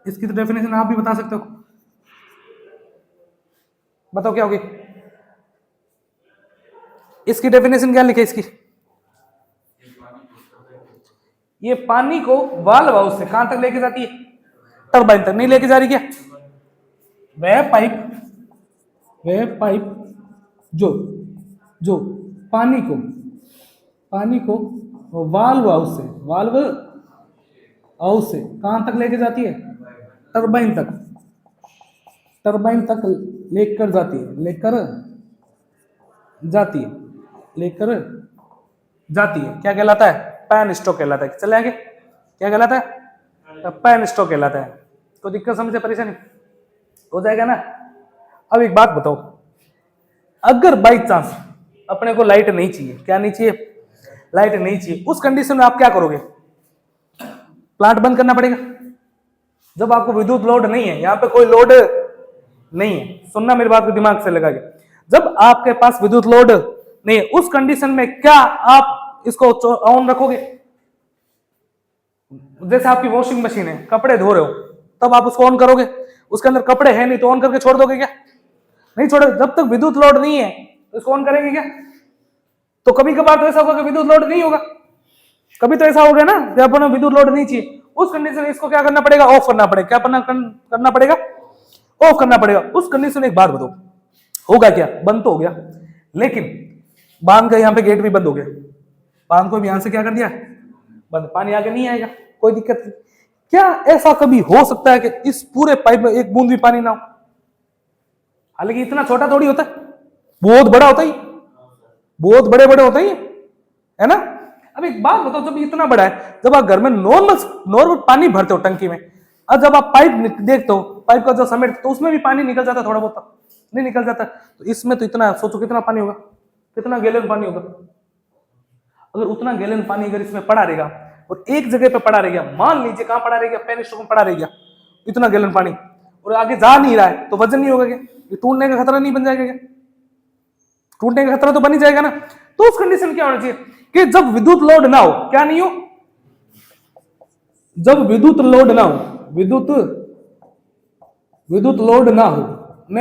Speaker 1: इसकी तो डेफिनेशन आप भी बता सकते हो, बताओ क्या होगी इसकी डेफिनेशन? क्या लिखे इसकी? ये पानी को वाल्व हाउस से कहां तक लेके जाती है? टरबाइन तक। नहीं लेके जा रही क्या? वह पाइप जो पानी को वाल्व हाउस से कहां तक लेके जाती है? टरबाइन तक लेकर जाती है। क्या कहलाता है? पैन स्टॉक कहलाता है। चले आगे, क्या कहलाता है? पैन स्टॉक कहलाता है। तो दिक्कत समझे, परेशानी हो जाएगा ना? अब एक बात बताओ, अगर बाई चांस अपने को लाइट नहीं चाहिए, क्या नहीं चाहिए? लाइट नहीं चाहिए, उस कंडीशन में आप क्या करोगे? प्लांट बंद करना पड़ेगा। जब आपको विद्युत लोड नहीं है, यहां पे कोई लोड नहीं है, सुनना मेरी बात को दिमाग से लगा के, जब आपके पास विद्युत लोड नहीं है, उस कंडीशन में क्या आप इसको ऑन रखोगे? जैसे आपकी वॉशिंग मशीन है, कपड़े धो रहे हो, तब आप उसको ऑन करोगे? उसके अंदर कपड़े हैं नहीं तो ऑन करके छोड़ दोगे क्या? नहीं छोड़े। जब तक विद्युत लोड नहीं है तो इसको ऑन करेंगे क्या? तो कभी कभार तो ऐसा होगा कि विद्युत लोड नहीं होगा, कभी तो ऐसा हो गया ना कि अपन विद्युत लोड नहीं चाहिए, उस कंडीशन में इसको क्या करना पड़ेगा, ऑफ करना पड़ेगा। क्या करना पड़ेगा, ऑफ करना पड़ेगा। उस कंडीशन में एक बात बताओ, होगा क्या, बंद तो हो गया, लेकिन बांध का यहाँ पे गेट भी बंद हो गया, बांध को भी यहां से क्या कर दिया, बंद, पानी आगे नहीं आएगा, कोई दिक्कत नहीं। क्या ऐसा कभी हो सकता है कि इस पूरे पाइप में एक बूंद भी पानी ना हो? हालांकि इतना छोटा थोड़ी होता है, बहुत बड़ा होता है, बहुत बड़े बड़े होते हैं, है ना। अब एक बात बताओ, जब इतना बड़ा है, जब आप घर में नॉर्मल पानी भरते हो टंकी में, और जब आप पाइप देखते हो, पाइप का जो समेट, तो उसमें भी पानी निकल जाता है, थोड़ा बहुत नहीं निकल जाता। तो इसमें तो इतना, सोचो कितना पानी होगा, कितना गैलन पानी होगा। अगर उतना गैलन पानी अगर इसमें पड़ा रहेगा और एक जगह पे पड़ा रहेगा, मान लीजिए कहां पड़ा रहेगा, पेन स्टॉक में पड़ा रहेगा इतना गैलन पानी, और आगे जा नहीं रहा है, तो वजन नहीं होगा क्या, ये टूटने का खतरा नहीं बन जाएगा क्या? टूटने का खतरा तो बन ही जाएगा ना। तो उस कंडीशन क्या होना चाहिए कि जब विद्युत लोड ना हो, क्या नहीं हो, जब विद्युत लोड ना हो, विद्युत लोड ना हो, न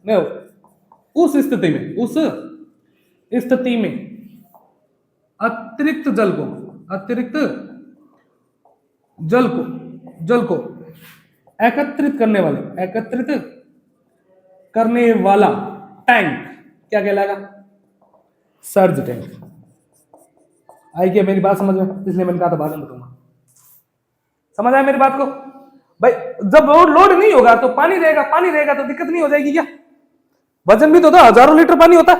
Speaker 1: हो, उस स्थिति में अतिरिक्त जल को एकत्रित करने वाला टैंक क्या कहलाएगा, सर्ज टैंक। आई क्या मेरी बात समझ में? इसलिए मैंने कहा था बाद में बताऊंगा। समझ आया मेरी बात को भाई? जब लोड नहीं होगा तो पानी रहेगा तो दिक्कत नहीं हो जाएगी क्या? वजन भी तो था, हजारों लीटर पानी होता है,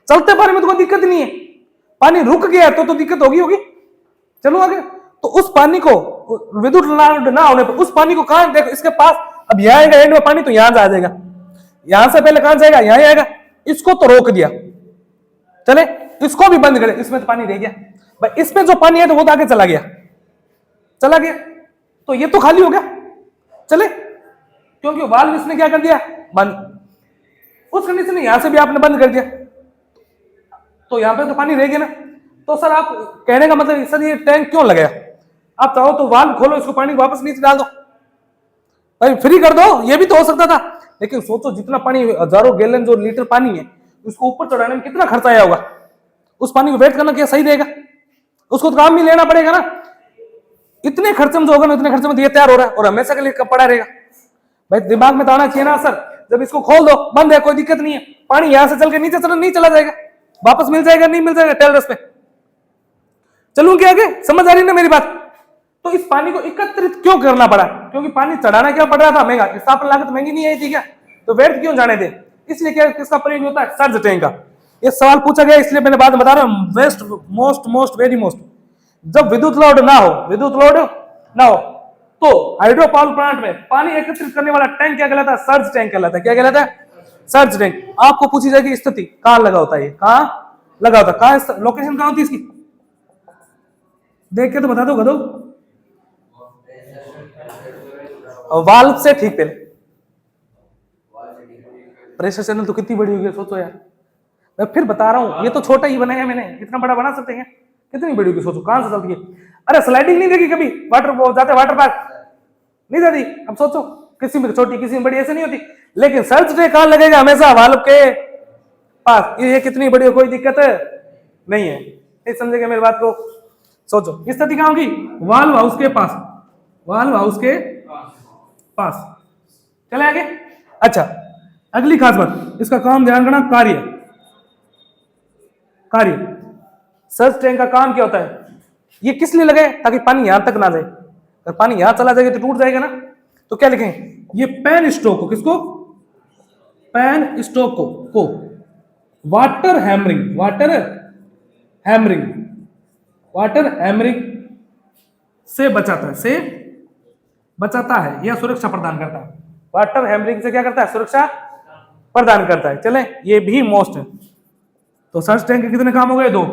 Speaker 1: चलते पानी में तो कोई दिक्कत नहीं है। पानी रुक गया तो दिक्कत होगी। चलो आगे। तो उस पानी को, विद्युत लोड ना होने पर उस पानी को कहां, देखो इसके पास, अब यहाँ आएगा एंड में पानी, तो यहां आ जाएगा, यहां से पहले कहां जाएगा, यहां आएगा। इसको तो रोक दिया, चले इसको भी बंद करे, इसमें तो पानी रह गया भाई, इसमें जो पानी है तो वो तो आगे चला गया, तो ये तो खाली हो गया, चले, क्योंकि वाल्व इसने क्या कर दिया, बंद। उस कंडीशन में यहां से भी आपने बंद कर दिया, तो यहां पे तो पानी रह गया ना। तो सर आप कहने का मतलब, सर ये टैंक क्यों लगाया? आप चाहो तो वाल्व खोलो, इसको पानी को वापस नीचे डाल दो भाई, फ्री कर दो, ये भी तो हो सकता था। लेकिन सोचो जितना पानी, हजारों गैलन जो लीटर पानी है, उसको ऊपर चढ़ाने में कितना खर्चा आया होगा। उस पानी को वेट करना क्या सही रहेगा? उसको तो काम भी लेना पड़ेगा ना। इतने खर्चे में जो होगा ना, इतने खर्चे में ये तैयार हो रहा है और हमेशा के लिए कब पड़ा रहेगा भाई? दिमाग में तो आना चाहिए ना सर, जब इसको खोल दो, बंद है, कोई दिक्कत नहीं है, पानी यहां से चल के नीचे नहीं चला जाएगा, वापस मिल जाएगा, नहीं मिल जाएगा टेलरस पे। चलूं क्या आगे? समझ आ रही ना मेरी बात? तो इस पानी को एकत्रित क्यों करना पड़ा? क्योंकि पानी चढ़ाना क्या पड़ रहा था, महंगा, स्थापना लागत महंगी नहीं आई थी क्या? तो व्यर्थ क्यों जाने दे, इसलिए क्या किसका प्रयोग होता है, सर्ज टैंक का। ये सवाल पूछा गया, इसलिए मैंने बाद में बता रहा हूं, वेस्ट मोस्ट वेरी मोस्ट। जब विद्युत लोड ना हो तो हाइड्रो पावर प्लांट में पानी एकत्रित करने वाला टैंक क्या कहलाता है, सर्ज टैंक कहलाता है। क्या कहलाता है? Surge tank. आपको पूछी जाएगी स्थिति कहां लगा होता है, कहां लगा होता है, कहां लोकेशन कहां होती है इसकी, देख के तो बता दो गधो। वाल्व से ठीक पहले, प्रेशर चैनल तो कितनी बड़ी होगी सोचो यार, मैं फिर बता रहा हूं, ये तो छोटा ही बनाया मैंने, इतना बड़ा बना सकते हैं, कितनी बड़ी होगी सोचो, कहां से चलती है? अरे स्लाइडिंग नहीं देखी कभी, वाटर जाते वाटर पार्क नहीं जाती। अब सोचो किसी में छोटी किसी में बड़ी ऐसे नहीं होती, लेकिन सर्ज टैंक कहां लगेगा, हमेशा वाल्व के पास। ये कितनी बड़ी हो, कोई दिक्कत नहीं है, नहीं समझेगा मेरी बात को? सोचो स्थिति कहां होगी, वाल्व हाउस के पास, वाल्व हाउस के पास। चले आगे। अच्छा अगली खास बात, इसका काम ध्यान रखना, कार्य सर्ज टैंक का काम क्या होता है? ये किस लिए लगे? ताकि पानी यहां तक ना जाए, अगर पानी यहां चला जाएगा तो टूट जाएगा ना। तो क्या लिखें, ये पेन स्ट्रोक को, किसको, पेन स्ट्रोक को वाटर हैमरिंग से बचाता है या सुरक्षा प्रदान करता है। वाटर हैमरिंग से क्या करता है, सुरक्षा प्रदान करता है। चले ये भी मोस्ट है। तो सर्ज टैंक के कितने काम हो गए, 2।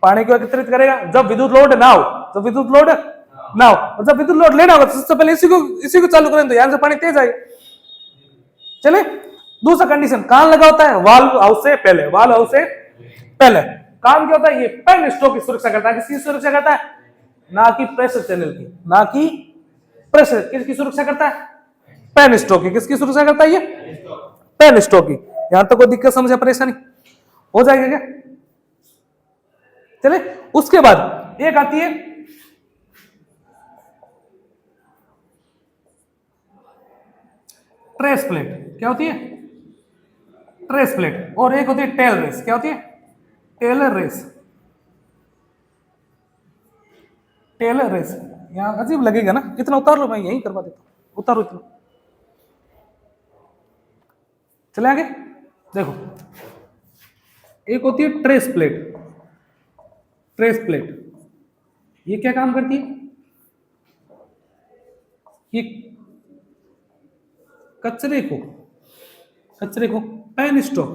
Speaker 1: पानी को एकत्रित करेगा जब विद्युत लोड ना हो, और जब विद्युत लोड लेना होगा तो सबसे पहले इसी को चालू करें, तो यहां से पानी तेज आएगा। चले दूसरा कंडीशन, कहां लगा होता है, वाल्व हाउस से पहले। काम क्या होता है, ये पेन स्ट्रोक की सुरक्षा करता है। किसकी सुरक्षा करता है? ना कि प्रेशर चैनल की, ना कि प्रेशर, किसकी सुरक्षा करता है, पेन स्ट्रोक की। किसकी सुरक्षा करता है? ये पेन स्ट्रोक की। यहां तक कोई दिक्कत समझे, परेशानी हो जाएगा क्या? चले, उसके बाद एक आती है ट्रेस प्लेट। क्या होती है? Trace plate. और एक होती है टेल रेस। क्या होती है? Tailor race. Tailor race. यहां अजीब लगेगा ना, इतना उतार लो, मैं यही करवा देता हूं, उतारो इतना। चले आगे देखो, एक होती है ट्रेस प्लेट। ट्रेस प्लेट ये क्या काम करती है? ये कचरे को पैन स्टॉक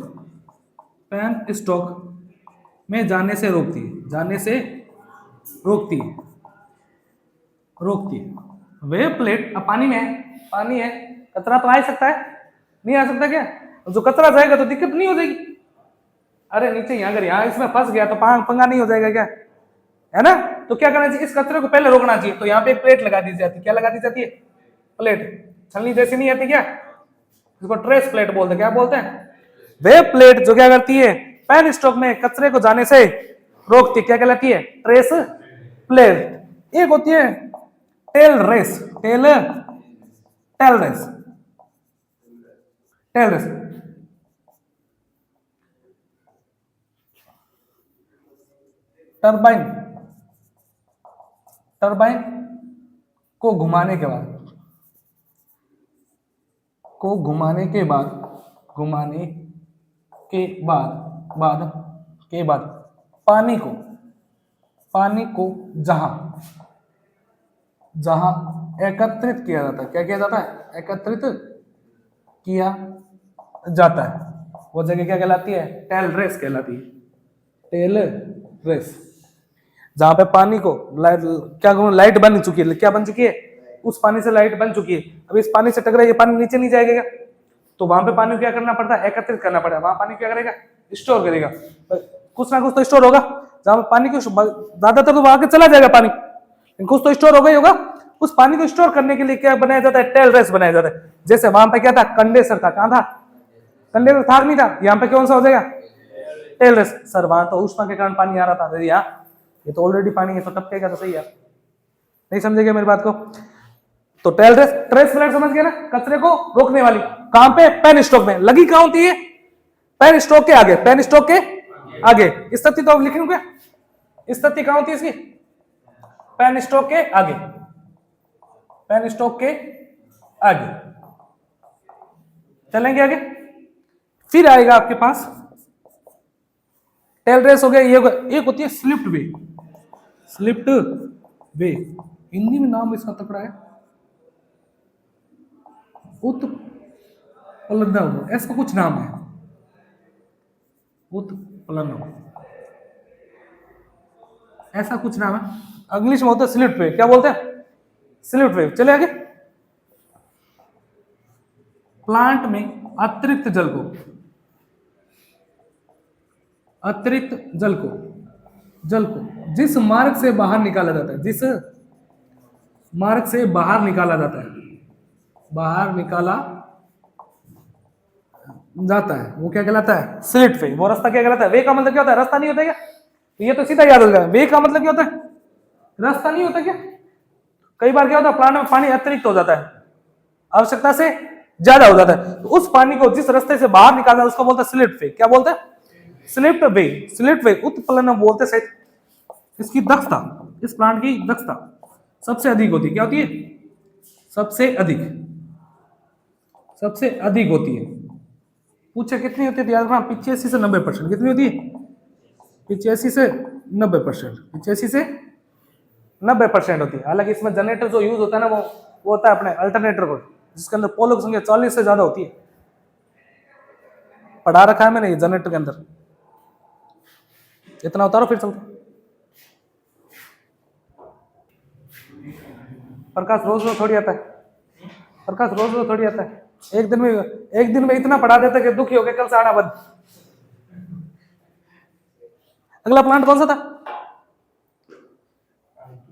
Speaker 1: में जाने से रोकती है। वे प्लेट, अब पानी में है, पानी है, कचरा तो आ ही सकता है, नहीं आ सकता क्या? जो कचरा जाएगा तो दिक्कत नहीं हो जाएगी। अरे नीचे यहाँ, अगर यहाँ इसमें फंस गया तो पंगा नहीं हो जाएगा क्या, है ना? तो क्या करना चाहिए? इस कचरे को पहले रोकना चाहिए। तो यहाँ पे एक प्लेट लगा दी जाती है। क्या लगा दी जाती है? प्लेट। छलनी जैसी नहीं आती क्या? इसको ट्रेस प्लेट बोलते हैं। क्या बोलते हैं? वे प्लेट जो क्या करती है? पैन स्टॉक में कचरे को जाने से रोकती है। क्या कहलाती है? Trace plate. एक होती है tail race. Tail race. Turbine को घुमाने के बाद पानी को जहां एकत्रित किया जाता है। क्या किया जाता है? एकत्रित किया जाता है, वो जगह क्या कहलाती है? टेल रेस कहलाती है। Tail race. जहां पे पानी को लाइट बन चुकी है। क्या बन चुकी है? उस पानी से लाइट बन चुकी है। अब इस पानी से टकरा, ये पानी नीचे नहीं जाएगा क्या? तो वहां पे पानी क्या करना पड़ता है? एकत्रित करना पड़ेगा। वहां पानी क्या करेगा? स्टोर करेगा। कुछ ना कुछ तो स्टोर होगा। जहां पानी को ज्यादातर तो वहां के चला जाएगा पानी, लेकिन कुछ तो स्टोर होगा ही होगा। उस पानी को स्टोर करने के लिए क्या बनाया जाता है? टेल रेस बनाया जाता है। जैसे वहां पे क्या था? कंडेंसर था। कहां था? कंडेंसर था नहीं था? यहाँ पे कौन सा हो जाएगा? Tell race. सर वहां तो उष्मा के कारण पानी आ रहा था, यहाँ ये तो ऑलरेडी पानी है, तो टपकेगा तो सही है। नहीं समझेगा मेरी बात को? तो टेल रेस, ट्रेस प्लेट समझ गए ना? कचरे को रोकने वाली। कहां पे? पैन स्टॉक में। लगी कहां होती है? पैन स्टॉक के आगे। पैन स्टॉक के आगे। स्थिति तो अब लिखेंगे क्या? स्थिति कहां होती है इसकी? पैन स्टॉक के आगे। पैन स्टॉक के आगे। चलेंगे आगे। फिर आएगा आपके पास टेल रेस हो गया। ये एक होती है स्लिप्ड वे। स्लिप्ड वे हिंदी में नाम इसका तकड़ा है, उत्प्लनव, ऐसा कुछ नाम है, उत्प्लनव, ऐसा कुछ नाम है। इंग्लिश में होता है स्लिप्ड वे। क्या बोलते हैं? स्लिप्ड वे। चले आगे। प्लांट में अतिरिक्त जल को जिस मार्ग से बाहर निकाला जाता है, वो क्या कहलाता है? स्लिट वे। वो रास्ता क्या कहलाता है? वे का मतलब क्या होता है? रास्ता नहीं होता क्या? तो ये तो सीधा याद हो जाएगा। वे का मतलब क्या होता है? रास्ता नहीं होता क्या? कई बार क्या होता है? प्लांट में पानी अतिरिक्त हो जाता है, आवश्यकता से ज्यादा हो जाता है, तो उस पानी को जिस रास्ते से बाहर निकालना है उसको बोलते हैं स्लिट वे। क्या बोलते हैं? स्लिट वे। स्लिट वे उत्प्लवनम बोलते हैं। इसकी दक्षता, इस प्लांट की दक्षता सबसे अधिक होती है। क्या होती है? सबसे अधिक होती है। पूछे कितनी होती है? याद रखना 85 से 90%। कितनी होती है? 85 से 90%। 85 से 90% होती है। हालांकि इसमें जनरेटर जो यूज होता है ना, वो होता है अपने अल्टरनेटर को, जिसके अंदर पोलों की संख्या 40 से ज्यादा होती है। पढ़ा रखा है मैंने ये जनरेटर के अंदर। इतना उतारो फिर चलते। प्रकाश रोज थोड़ी आता है। एक दिन में इतना पढ़ा देता है कि दुखी हो गया, कल से आना बंद। अगला प्लांट कौन सा था?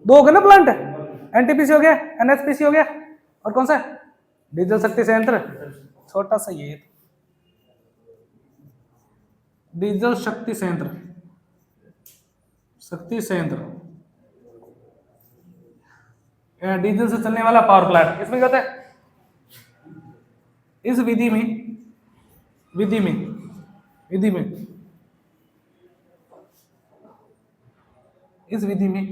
Speaker 1: 2 हो गए ना प्लांट। एनटीपीसी हो गया, एनएचपीसी हो गया, और कौन सा? डीजल शक्ति संयंत्र। छोटा सा ये डीजल शक्ति संयंत्र। शक्ति संयंत्र, डीजल से चलने वाला पावर प्लांट। इसमें क्या होता है, इस विधि में इस विधि में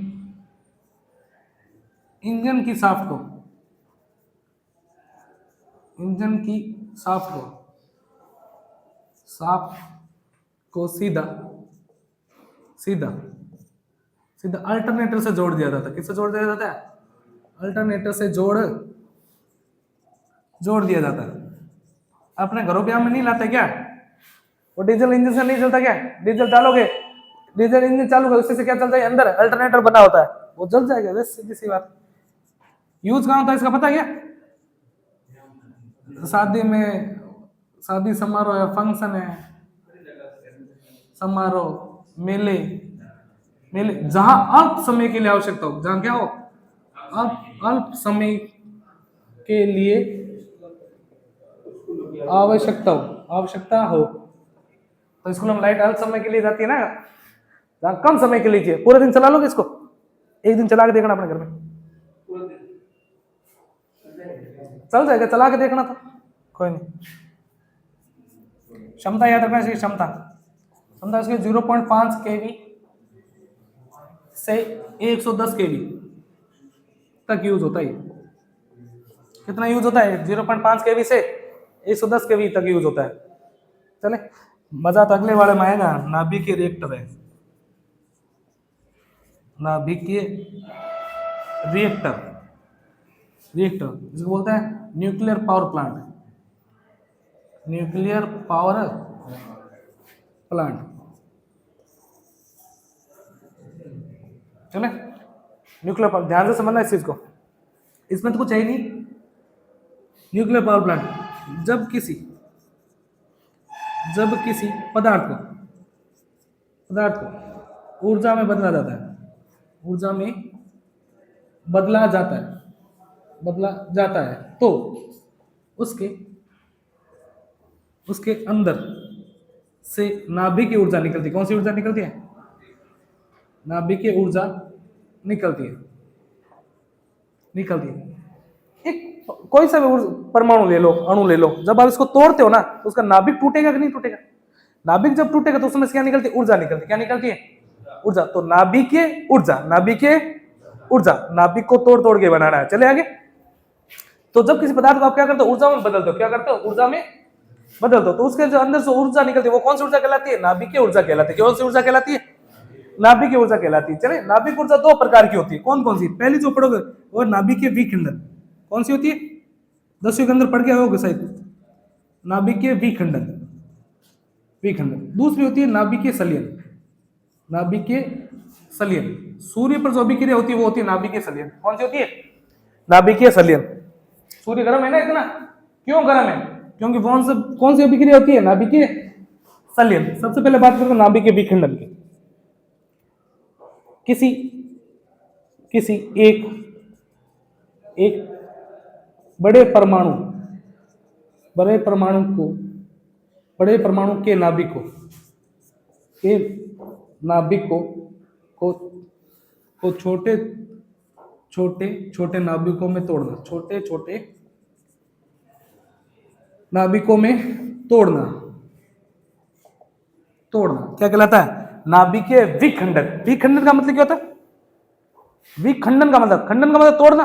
Speaker 1: इंजन की शाफ्ट को सीधा अल्टरनेटर से जोड़ दिया जाता है। किससे जोड़ दिया जाता है? अल्टरनेटर से जोड़ दिया जाता है। अपने घरों पे हम नहीं लाते क्या? वो डीजल इंजन से नहीं चलता क्या? डीजल डालोगे, डीजल इंजन चालू करो, उससे से क्या चलता है? अंदर अल्टरनेटर बना होता है, वो जल जाएगा। बस सीधी सी बात। यूज कहाँ होता है इसका पता है क्या? शादी में, शादी समारोह है, फंक्शन है, समारोह, मेले, जहां अल्प समय के लिए आवश्यकता हो, जहां क्या हो, अल्प समय के लिए आवश्यकता हो। तो स्कूल में लाइट अल्प समय के लिए जाती है ना, जहां कम समय के लिए चाहिए। पूरे दिन चला लोगे इसको? एक दिन चला के देखना अपने घर में, चल जाएगा। चला के देखना तो कोई नहीं। क्षमता याद रखना चाहिए। क्षमता इसकी 0.5 kV से 110 kV तक यूज होता है। कितना यूज होता है? 0.5 kV से 110 kV तक यूज होता है। चले, मजा तो अगले वाले में आएगा। नाभिकीय रिएक्टर है, नाभिकीय रिएक्टर जिसको बोलते हैं न्यूक्लियर पावर प्लांट। चले, न्यूक्लियर पावर, ध्यान से समझना इस चीज को, इसमें तो कुछ है ही नहीं। न्यूक्लियर पावर प्लांट जब किसी पदार्थ को ऊर्जा में बदला जाता है, तो उसके अंदर से नाभिकीय ऊर्जा निकलती है। कौन सी ऊर्जा निकलती है? नाभिकीय ऊर्जा निकलती है। एक कोई सा भी परमाणु ले लो, अणु ले लो, जब आप इसको तोड़ते हो ना, तो उसका नाभिक टूटेगा कि नहीं टूटेगा? नाभिक जब टूटेगा तो उसमें से क्या निकलती है? ऊर्जा निकलती है। क्या निकलती है? ऊर्जा। तो नाभिकीय ऊर्जा, नाभिक को तोड़ के बनाना है। चले आगे। तो जब किसी पदार्थ को आप क्या करते हो? ऊर्जा में बदलते हो। क्या करते हो? ऊर्जा में बदलते हो। तो उसके जो अंदर से ऊर्जा निकलती है, वो कौन सी ऊर्जा कहलाती है? नाभिकीय ऊर्जा कहलाती है। कौन सी ऊर्जा कहलाती है? नाभिकीय ऊर्जा कहलाती है। चले, नाभिक ऊर्जा दो प्रकार की होती है। कौन सी? पहली जो पढ़ोगे वो नाभिकीय विखंडन। कौन सी होती है? 10वीं के अंदर पढ़ के आओगे शायद, नाभिकीय विखंडन। दूसरी होती है नाभिकीय संलयन। सूर्य पर जो अभिक्रिया होती है वो होती है नाभिकीय संलयन। कौन सी होती है? नाभिकीय संलयन। सूर्य गर्म है ना इतना, क्यों गर्म है? क्योंकि कौन सी अभिक्रिया होती है? नाभिकीय संलयन। सबसे पहले बात करें नाभिकीय विखंडन की। किसी एक बड़े परमाणु के नाभिक को छोटे नाभिकों में तोड़ना। क्या कहलाता है? नाभिकीय विखंडन। विखंडन का मतलब क्या होता है? खंडन का मतलब तोड़ना।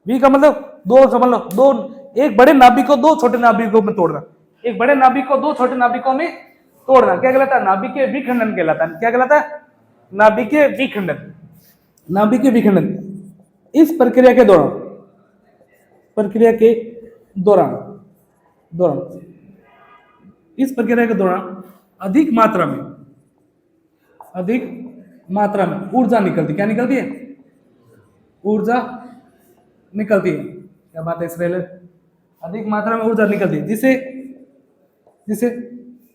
Speaker 1: वी का मतलब दो, समझ लो, दो, एक बड़े नाभिक को दो छोटे नाभिकों में तोड़ना। एक बड़े नाभिक को दो छोटे नाभिकों में तोड़ना क्या कहलाता है? नाभिकीय विखंडन कहलाता है। क्या कहलाता है? नाभिकीय विखंडन। इस प्रक्रिया के दौरान अधिक मात्रा में ऊर्जा निकलती। क्या निकलती है? ऊर्जा निकलती है। क्या बात है इसराइल? अधिक मात्रा में ऊर्जा निकलती है, जिसे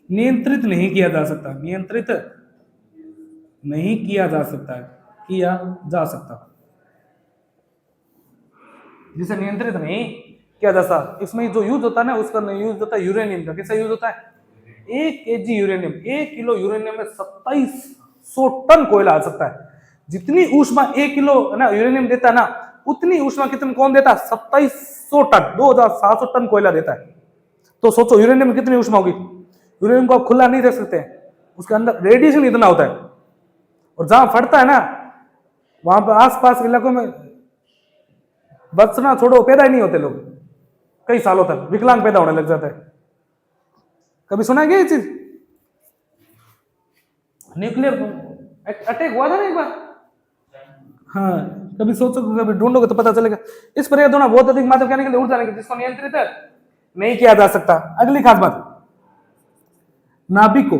Speaker 1: नियंत्रित नहीं किया जा सकता। जिसे नियंत्रित नहीं किया जा सकता। इसमें जो यूज होता है ना, उसका यूज होता है यूरेनियम का। कैसा यूज होता है? 1 kg यूरेनियम, 1 किलो यूरेनियम में 2700 टन कोयला आ सकता है। जितनी ऊष्मा 1 किलो ना यूरेनियम देता है ना, उतनी ऊष्मा कितनी कौन देता है? 2700 टन, 2700 टन कोयला देता है। तो सोचो यूरेनियम में कितनी ऊष्मा होगी। यूरेनियम को आप खुला नहीं रख सकते, उसके अंदर रेडिएशन इतना होता है, और जहां फटता है ना वहां पर आसपास के इलाकों में बचना छोड़ो, पैदा ही नहीं होते लोग, कई सालों तक विकलांग पैदा होने लग जाता है। कभी सुना क्या ये चीज? न्यूक्लियर अटैक हुआ था ना एक बार, हाँ, कभी सोचो, कभी ढूंढोगे तो पता चलेगा। इस प्रकार दोनों बहुत अधिक मात्रा क्या निकलती ऊर्जा निकलती, जिसको नियंत्रित नहीं किया जा सकता। अगली खास बात, नाभिक को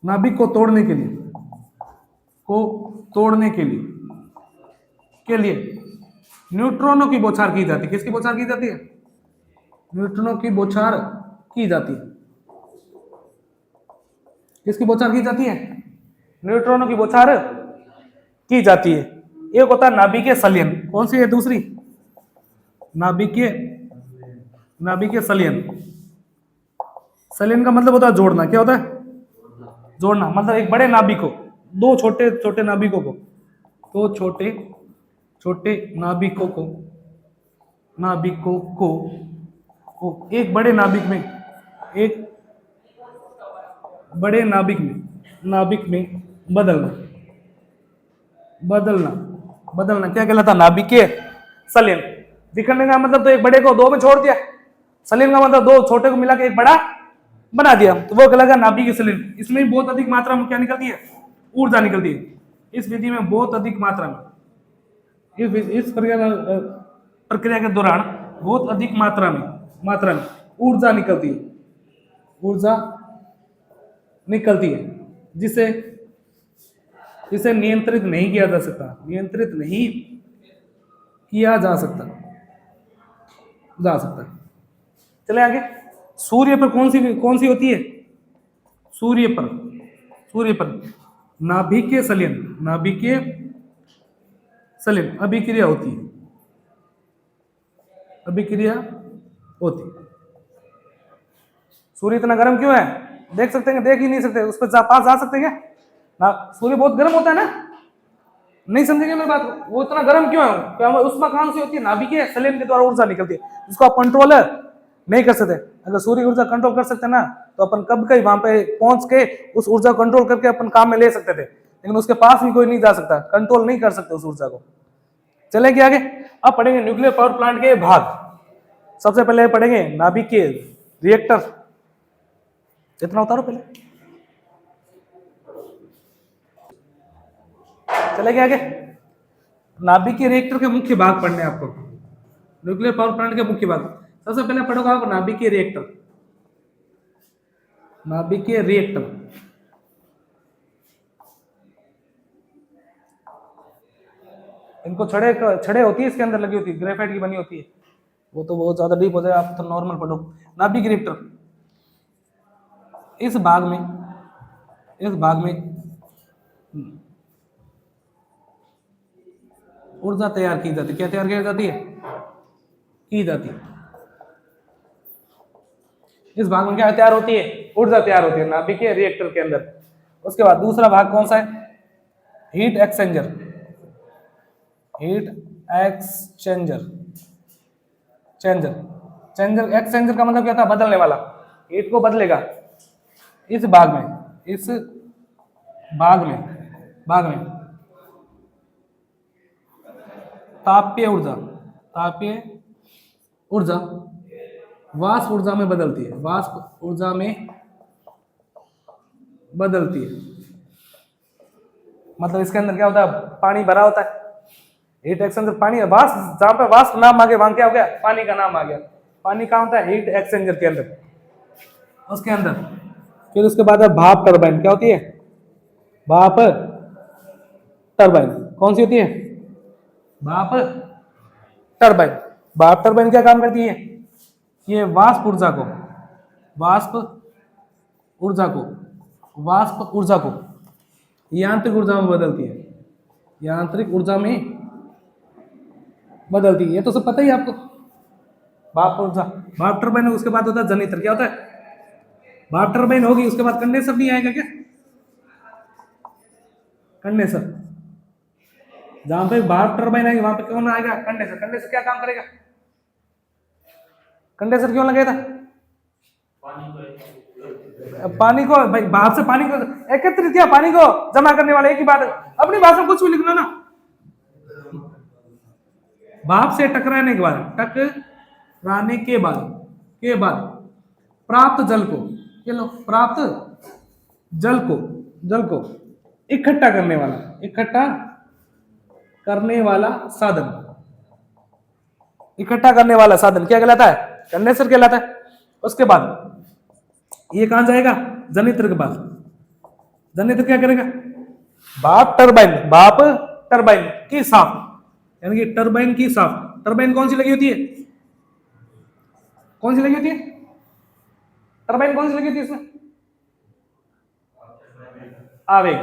Speaker 1: नाभिक को तोड़ने के लिए न्यूट्रॉनों की बौछार की जाती है। किसकी बौछार की जाती है? न्यूट्रॉनों की बौछार की जाती है। किसकी बौछार की जाती है? न्यूट्रॉनों की बौछार की जाती है। एक होता है नाभिकीय संलयन, कौन सी है दूसरी? नाभिकीय संलयन। संलयन का मतलब होता है जोड़ना। क्या होता है? जोड़ना। मतलब एक बड़े नाभिक को दो छोटे छोटे नाभिकों को, दो छोटे छोटे नाभिकों को एक बड़े नाभिक में बदलना क्या कहलाता? नाभिकीय संलयन। विखंडन का मतलब तो एक बड़े को दो में छोड़ दिया, संलयन का मतलब दो छोटे को मिला के एक बड़ा बना दिया, तो वो कहलाएगा नाभिकीय संलयन। इसमें भी बहुत अधिक मात्रा में क्या निकलती है? ऊर्जा निकलती है। इस विधि में बहुत अधिक मात्रा में, इस प्रक्रिया के दौरान बहुत अधिक मात्रा में ऊर्जा निकलती है, जिसे नियंत्रित नहीं किया जा सकता। चले आगे। सूर्य पर कौन सी होती है? सूर्य पर नाभिकीय संलयन अभिक्रिया होती है। सूर्य इतना गर्म क्यों है? देख सकते हैं? देख ही नहीं सकते, उस पर पास जा सकते हैं क्या? ना, सूर्य बहुत गर्म होता है ना, नहीं समझेंगे मेरी बात। वो इतना गर्म क्यों है? क्या उष्मा कहां से होती है? नाभिकीय संलयन के द्वारा ऊर्जा निकलती है, जिसको आप कंट्रोल नहीं कर सकते। अगर सूर्य ऊर्जा कंट्रोल कर सकते ना, तो अपन कब कहीं वहां पे पहुंच के उस ऊर्जा को कंट्रोल करके अपन काम में ले सकते थे, लेकिन उसके पास भी कोई नहीं जा सकता, कंट्रोल नहीं कर सकते उस ऊर्जा को। चलेंगे आगे। अब पढ़ेंगे न्यूक्लियर पावर प्लांट के भाग। सबसे पहले पढ़ेंगे नाभिकीय रिएक्टर। इतना उतारो पहले, चलेंगे आगे। नाभिकीय रिएक्टर के मुख्य भाग पढ़ने आपको, न्यूक्लियर पावर प्लांट के मुख्य भाग। सबसे पहले पढ़ोगे आप नाभिकीय रिएक्टर। इनको छड़े होती है, इसके अंदर लगी होती है, ग्रेफाइट की बनी होती है। वो तो बहुत ज्यादा डीप हो जाए, आप तो नॉर्मल पढ़ो। नाभिकीय रिएक्टर इस भाग में ऊर्जा तैयार की जाती है। क्या तैयार की जाती है? इस भाग में क्या तैयार होती है? ऊर्जा तैयार होती है नाभिकीय रिएक्टर के अंदर। उसके बाद दूसरा भाग कौन सा है? हीट एक्सचेंजर एक्सचेंजर का मतलब क्या था? बदलने वाला, हीट को बदलेगा। इस भाग में तापीय ऊर्जा वाष्प ऊर्जा में बदलती है। मतलब इसके अंदर क्या होता है? पानी भरा होता है। हीट एक्सचेंजर पानी, वाष्प, जहां पे वाष्प नाम आ गया वहां क्या हो गया? पानी का नाम आ गया। पानी कहां होता है? हीट एक्सचेंजर के अंदर। उसके अंदर फिर उसके बाद भाप टरबाइन। क्या होती है? भाप टरबाइन। कौन सी होती है? भाप टरबाइन क्या काम करती है? ये वाष्प ऊर्जा को यांत्रिक ऊर्जा में बदलती है। ये तो सब पता ही आपको। भाप ऊर्जा, भाप टरबाइन। उसके बाद होता है जनरेटर। क्या होता है? भाप टरबाइन होगी, उसके बाद कंडेंसर नहीं आएगा क्या? कंडेंसर, जहां पे भाप टरबाइन आएगी वहां पे कौन आएगा? कंडेंसर। कंडेंसर क्या काम करेगा? कंडेंसर क्यों लगाया था? पानी को भाई, भाप से पानी को एकत्रित किया, पानी को जमा करने वाला, एक ही बात है। अपनी भाषा में कुछ भी लिखना ना। भाप से टकराने के बाद, टकराने के बाद प्राप्त जल को, ये लो, प्राप्त जल को इकट्ठा करने वाला साधन, इकट्ठा करने वाला साधन क्या कहलाता है? कंडेंसर कहलाता है। उसके बाद ये कहां जाएगा? जनित्र के पास। जनित्र क्या करेगा? भाप टरबाइन की शाफ्ट, यानी कि टरबाइन की शाफ्ट। टरबाइन कौन सी लगी होती है? कौन सी लगी होती है? टरबाइन कौन सी लगी होती है इसमें? आवेग।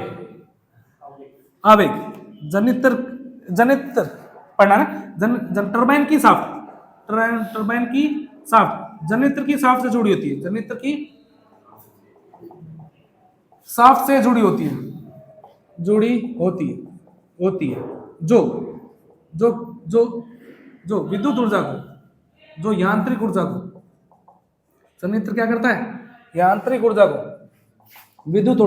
Speaker 1: जनित्र पढ़ना ना। टरबाइन की शाफ्ट जनित्र की शाफ्ट से जुड़ी होती है। जनित्र की शाफ्ट से जुड़ी होती है। जो विद्युत ऊर्जा को, जो यांत्रिक ऊर्जा को, जनित्र क्या करता है? यांत्रिक ऊर्जा को विद्युत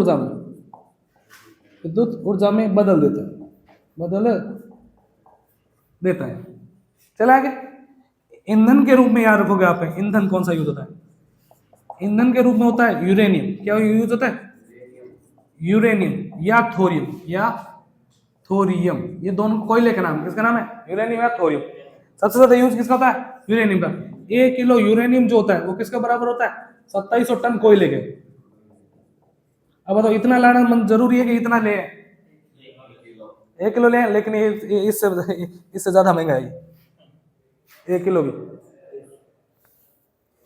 Speaker 1: ऊर्जा में बदल देता है। चला आगे। ईंधन के रूप में याद रखोगे आप, ईंधन कौन सा यूज होता है? ईंधन के रूप में होता है यूरेनियम। क्या यूज होता है? यूरेनियम या थोरियम। ये दोनों कोयले का नाम, किसका नाम है? यूरेनियम या थोरियम। सबसे ज्यादा यूज किसका होता है? यूरेनियम का। 1 किलो यूरेनियम जो होता है वो किसके बराबर होता है? 2700 टन कोयले के। अब बताओ, इतना लाना जरूरी है कि इतना ले? 1 किलो ले, लेकिन इससे ज्यादा महंगा है 1 किलो भी।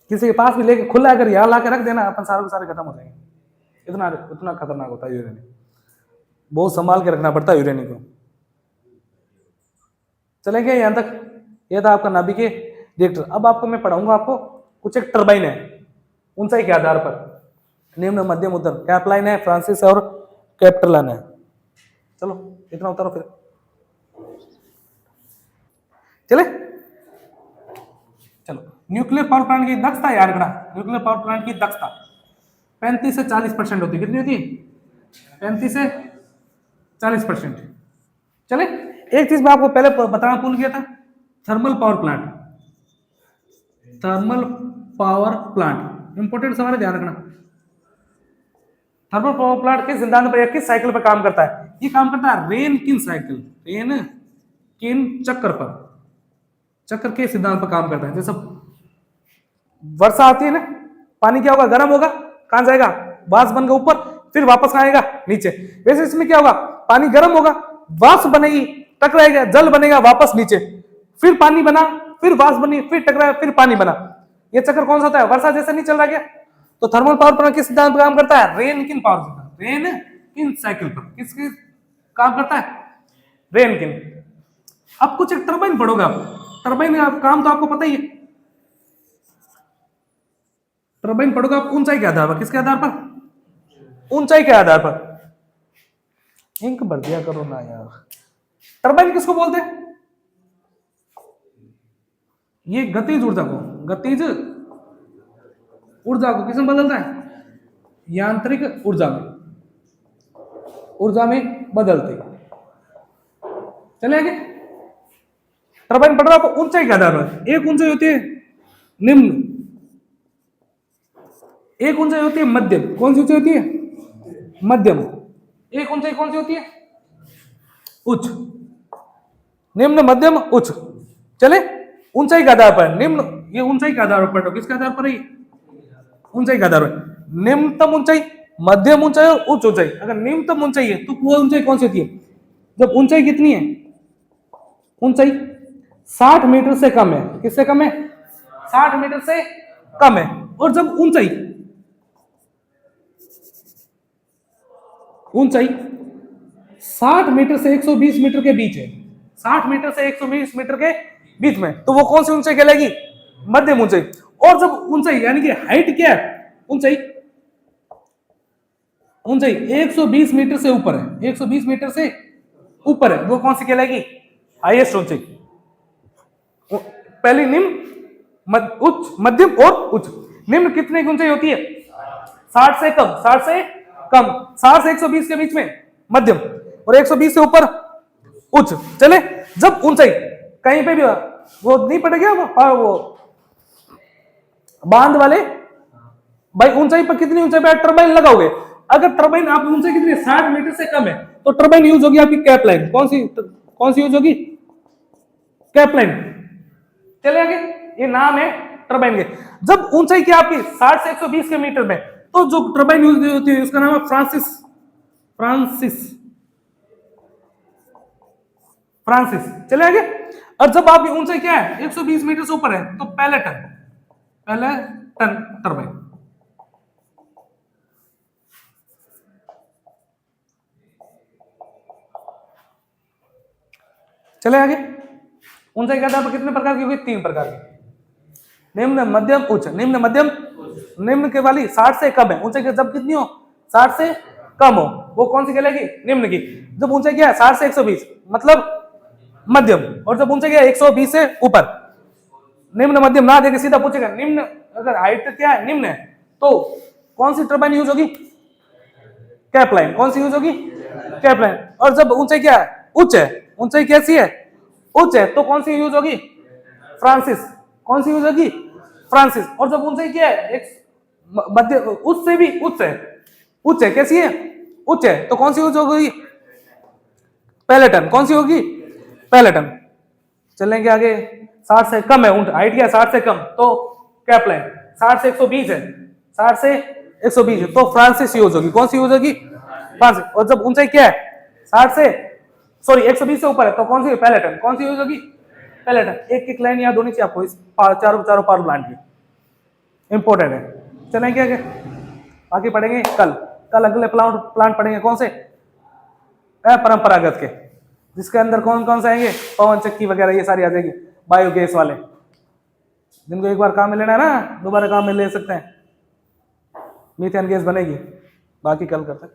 Speaker 1: किसी के पास भी लेके खुला अगर यहाँ ला के रख देना, अपन सारे के सारे खत्म हो जाएंगे। इतना खतरनाक होता है यूरेनियम। बहुत संभाल के रखना पड़ता है यूरेनियम को। चलेंगे यहाँ तक? यह था आपका नाभिक रिएक्टर। अब आपको मैं पढ़ाऊंगा, आपको कुछ एक टरबाइन है, ऊंचाई के आधार पर निम्न, मध्यम, उत्तर। कैपलाइन है, फ्रांसिस और कैप्टलाइन है। चलो इतना उतारो फिर, चले। चलो, न्यूक्लियर पावर प्लांट की दक्षता याद रखना। न्यूक्लियर पावर प्लांट की दक्षता 35 से 40% होती है। कितनी होती है? 35 से 40%। चले, एक चीज मैं आपको पहले बताना भूल गया था, थर्मल पावर प्लांट इंपोर्टेंट सवाल है, ध्यान रखना। थर्मल पावर प्लांट किस सिद्धांत पर या किस साइकिल पर काम करता है? ये काम करता है रेन-किन साइकिल, रेन-किन चक्र के सिद्धांत पर काम करता है। जैसे वर्षा आती है ना, पानी क्या होगा? गर्म होगा, कहां जाएगा? वाष्प बनकर ऊपर, फिर वापस आएगा नीचे। वैसे इसमें क्या होगा? पानी गर्म होगा, वाष्प बनेगी, टकराएगा, जल बनेगा, वापस नीचे, फिर पानी बना, फिर वाष्प बनी, फिर टकराया, फिर पानी बना। ये चक्र कौन सा होता है? वर्षा जैसा नहीं चल रहा क्या? तो थर्मल पावर प्लांट किस सिद्धांत पर काम करता है? रेन-किन पावर सिद्धांत, रेन-किन साइकिल पर। किसके काम करता है? रेन-किन। अब कुछ एक टरबाइन पढ़ोगे आप। टरबाइन का काम तो आपको पता ही है। टरबाइन पढ़ोगे आप ऊंचाई के आधार पर। किसके आधार पर? ऊंचाई के आधार पर। इंक भर दिया करो ना यार। टरबाइन किसको बोलते हैं? ये गतिज ऊर्जा को किसमें बदलता है? यांत्रिक ऊर्जा में बदलते। चले आगे। टरबाइन पढ़ रहा हो ऊंचाई के आधार पर। एक ऊंचाई होती है निम्न, एक ऊंचाई होती है मध्यम। कौन सी ऊंचाई होती है? मध्यम। एक ऊंचाई कौन सी होती है? उच्च। निम्न, मध्यम, उच्च। चले, ऊंचाई के आधार पर निम्न, ये ऊंचाई के आधार पर पढ़ो। किसके आधार पर है? ऊंचाई के आधार पर। निम्नतम ऊंचाई, मध्यम ऊंचाई और उच्च ऊंचाई। अगर निम्नतम ऊंचाई है तो वो ऊंचाई कौन सी होती है? जब ऊंचाई कितनी है? ऊंचाई 60 मीटर से कम है। किससे कम है? 60 मीटर से कम है। और जब ऊंचाई 60 मीटर से 120 मीटर के बीच है, 60 मीटर से 120 मीटर के बीच में, तो वो कौन सी ऊंचाई कहलाएगी? मध्यम ऊंचाई। और जब ऊंचाई यानी कि हाइट क्या है? ऊंचाई ऊंचाई 120 मीटर से ऊपर है, 120 मीटर से ऊपर है, वो कौन सी कहलाएगी? हाईएस्ट ऊंचाई। पहली निम्न, उच्च, मध्यम और उच्च। निम्न कितने की ऊंचाई होती है? 60 से कम, 60 से कम, 60 से 120 के बीच में मध्यम, और 120 से ऊपर उच्च। चले, जब ऊंचाई कहीं पे भी वो नहीं पड़ेगा, वो बांध वाले भाई ऊंचाई पर कितनी ऊंचाई पे टर्बाइन लगाओगे? अगर टर्बाइन आप ऊंचाई कितनी 60 मीटर से कम है तो टर्बाइन यूज होगी आपकी कैप लाइन। कौन सी यूज होगी? Cap line. चले आगे, ये नाम है टर्बाइन के। जब ऊंचाई क्या आपकी 60 से 120 के मीटर में, तो जो टर्बाइन यूज होती है उसका नाम है फ्रांसिस। चले आगे। और जब आपकी ऊंचाई क्या है 120 मीटर से ऊपर है तो पेलेटन टर्बाइन। चले आगे। ऊंचाई का कितने प्रकार की होगी? 3 प्रकार की, निम्न, मध्यम, उच्च। निम्न, मध्यम, निम्न के वाली 60 से कम है ऊंचाई, जब कितनी हो 60 से कम हो, वो कौन सी कहलाएगी? निम्न की। जब ऊंचाई क्या है 60 से 120 मतलब मध्यम, और जब ऊंचाई क्या है 120 से ऊपर निम्न, मध्यम। ना देखे सीधा पूछेगा निम्न, अगर हाइट क्या है निम्न है तो कौन सी टर्बाइन यूज होगी? Cap line. कौन सी यूज होगी? Cap line. और जब ऊंचाई क्या है उच्च है, ऊंचाई कैसी है? उच्च है, तो कौन सी यूज होगी? फ्रांसिस। कौन सी यूज होगी? फ्रांसिस। और जब ऊंचाई क्या है एक मध्य, उच्च से भी उच्च है, उच्च है, कैसी है? उच्च है, तो कौन सी यूज होगी? पेलेटन। कौन सी होगी? पेलेटन। चलेंगे आगे। 60 से कम है हाइट क्या है 60 से कम तो कैप लाइन। 60 से 120 है, 60 से 120 है तो फ्रांसिस यूज होगी। कौन सी यूज होगी? फ्रांसिस। और जब ऊंचाई क्या है 60 से 120 से ऊपर है तो कौन सी? पेलेटन। कौन सी यूज होगी? पेलेटन। एक एक लाइन याद होनी चाहिए आपको इस चारों पावर प्लांट की, इंपॉर्टेंट है। चलेंगे आगे, बाकी पढ़ेंगे कल अगले प्लांट पढ़ेंगे कौन से? अपरंपरागत के, जिसके अंदर कौन कौन से आएंगे? पवन चक्की वगैरह ये सारी आ जाएगी, बायोगैस वाले, जिनको एक बार काम में लेना है ना दोबारा काम में ले सकते हैं। मीथेन गैस बनेगी, बाकी कल करते हैं।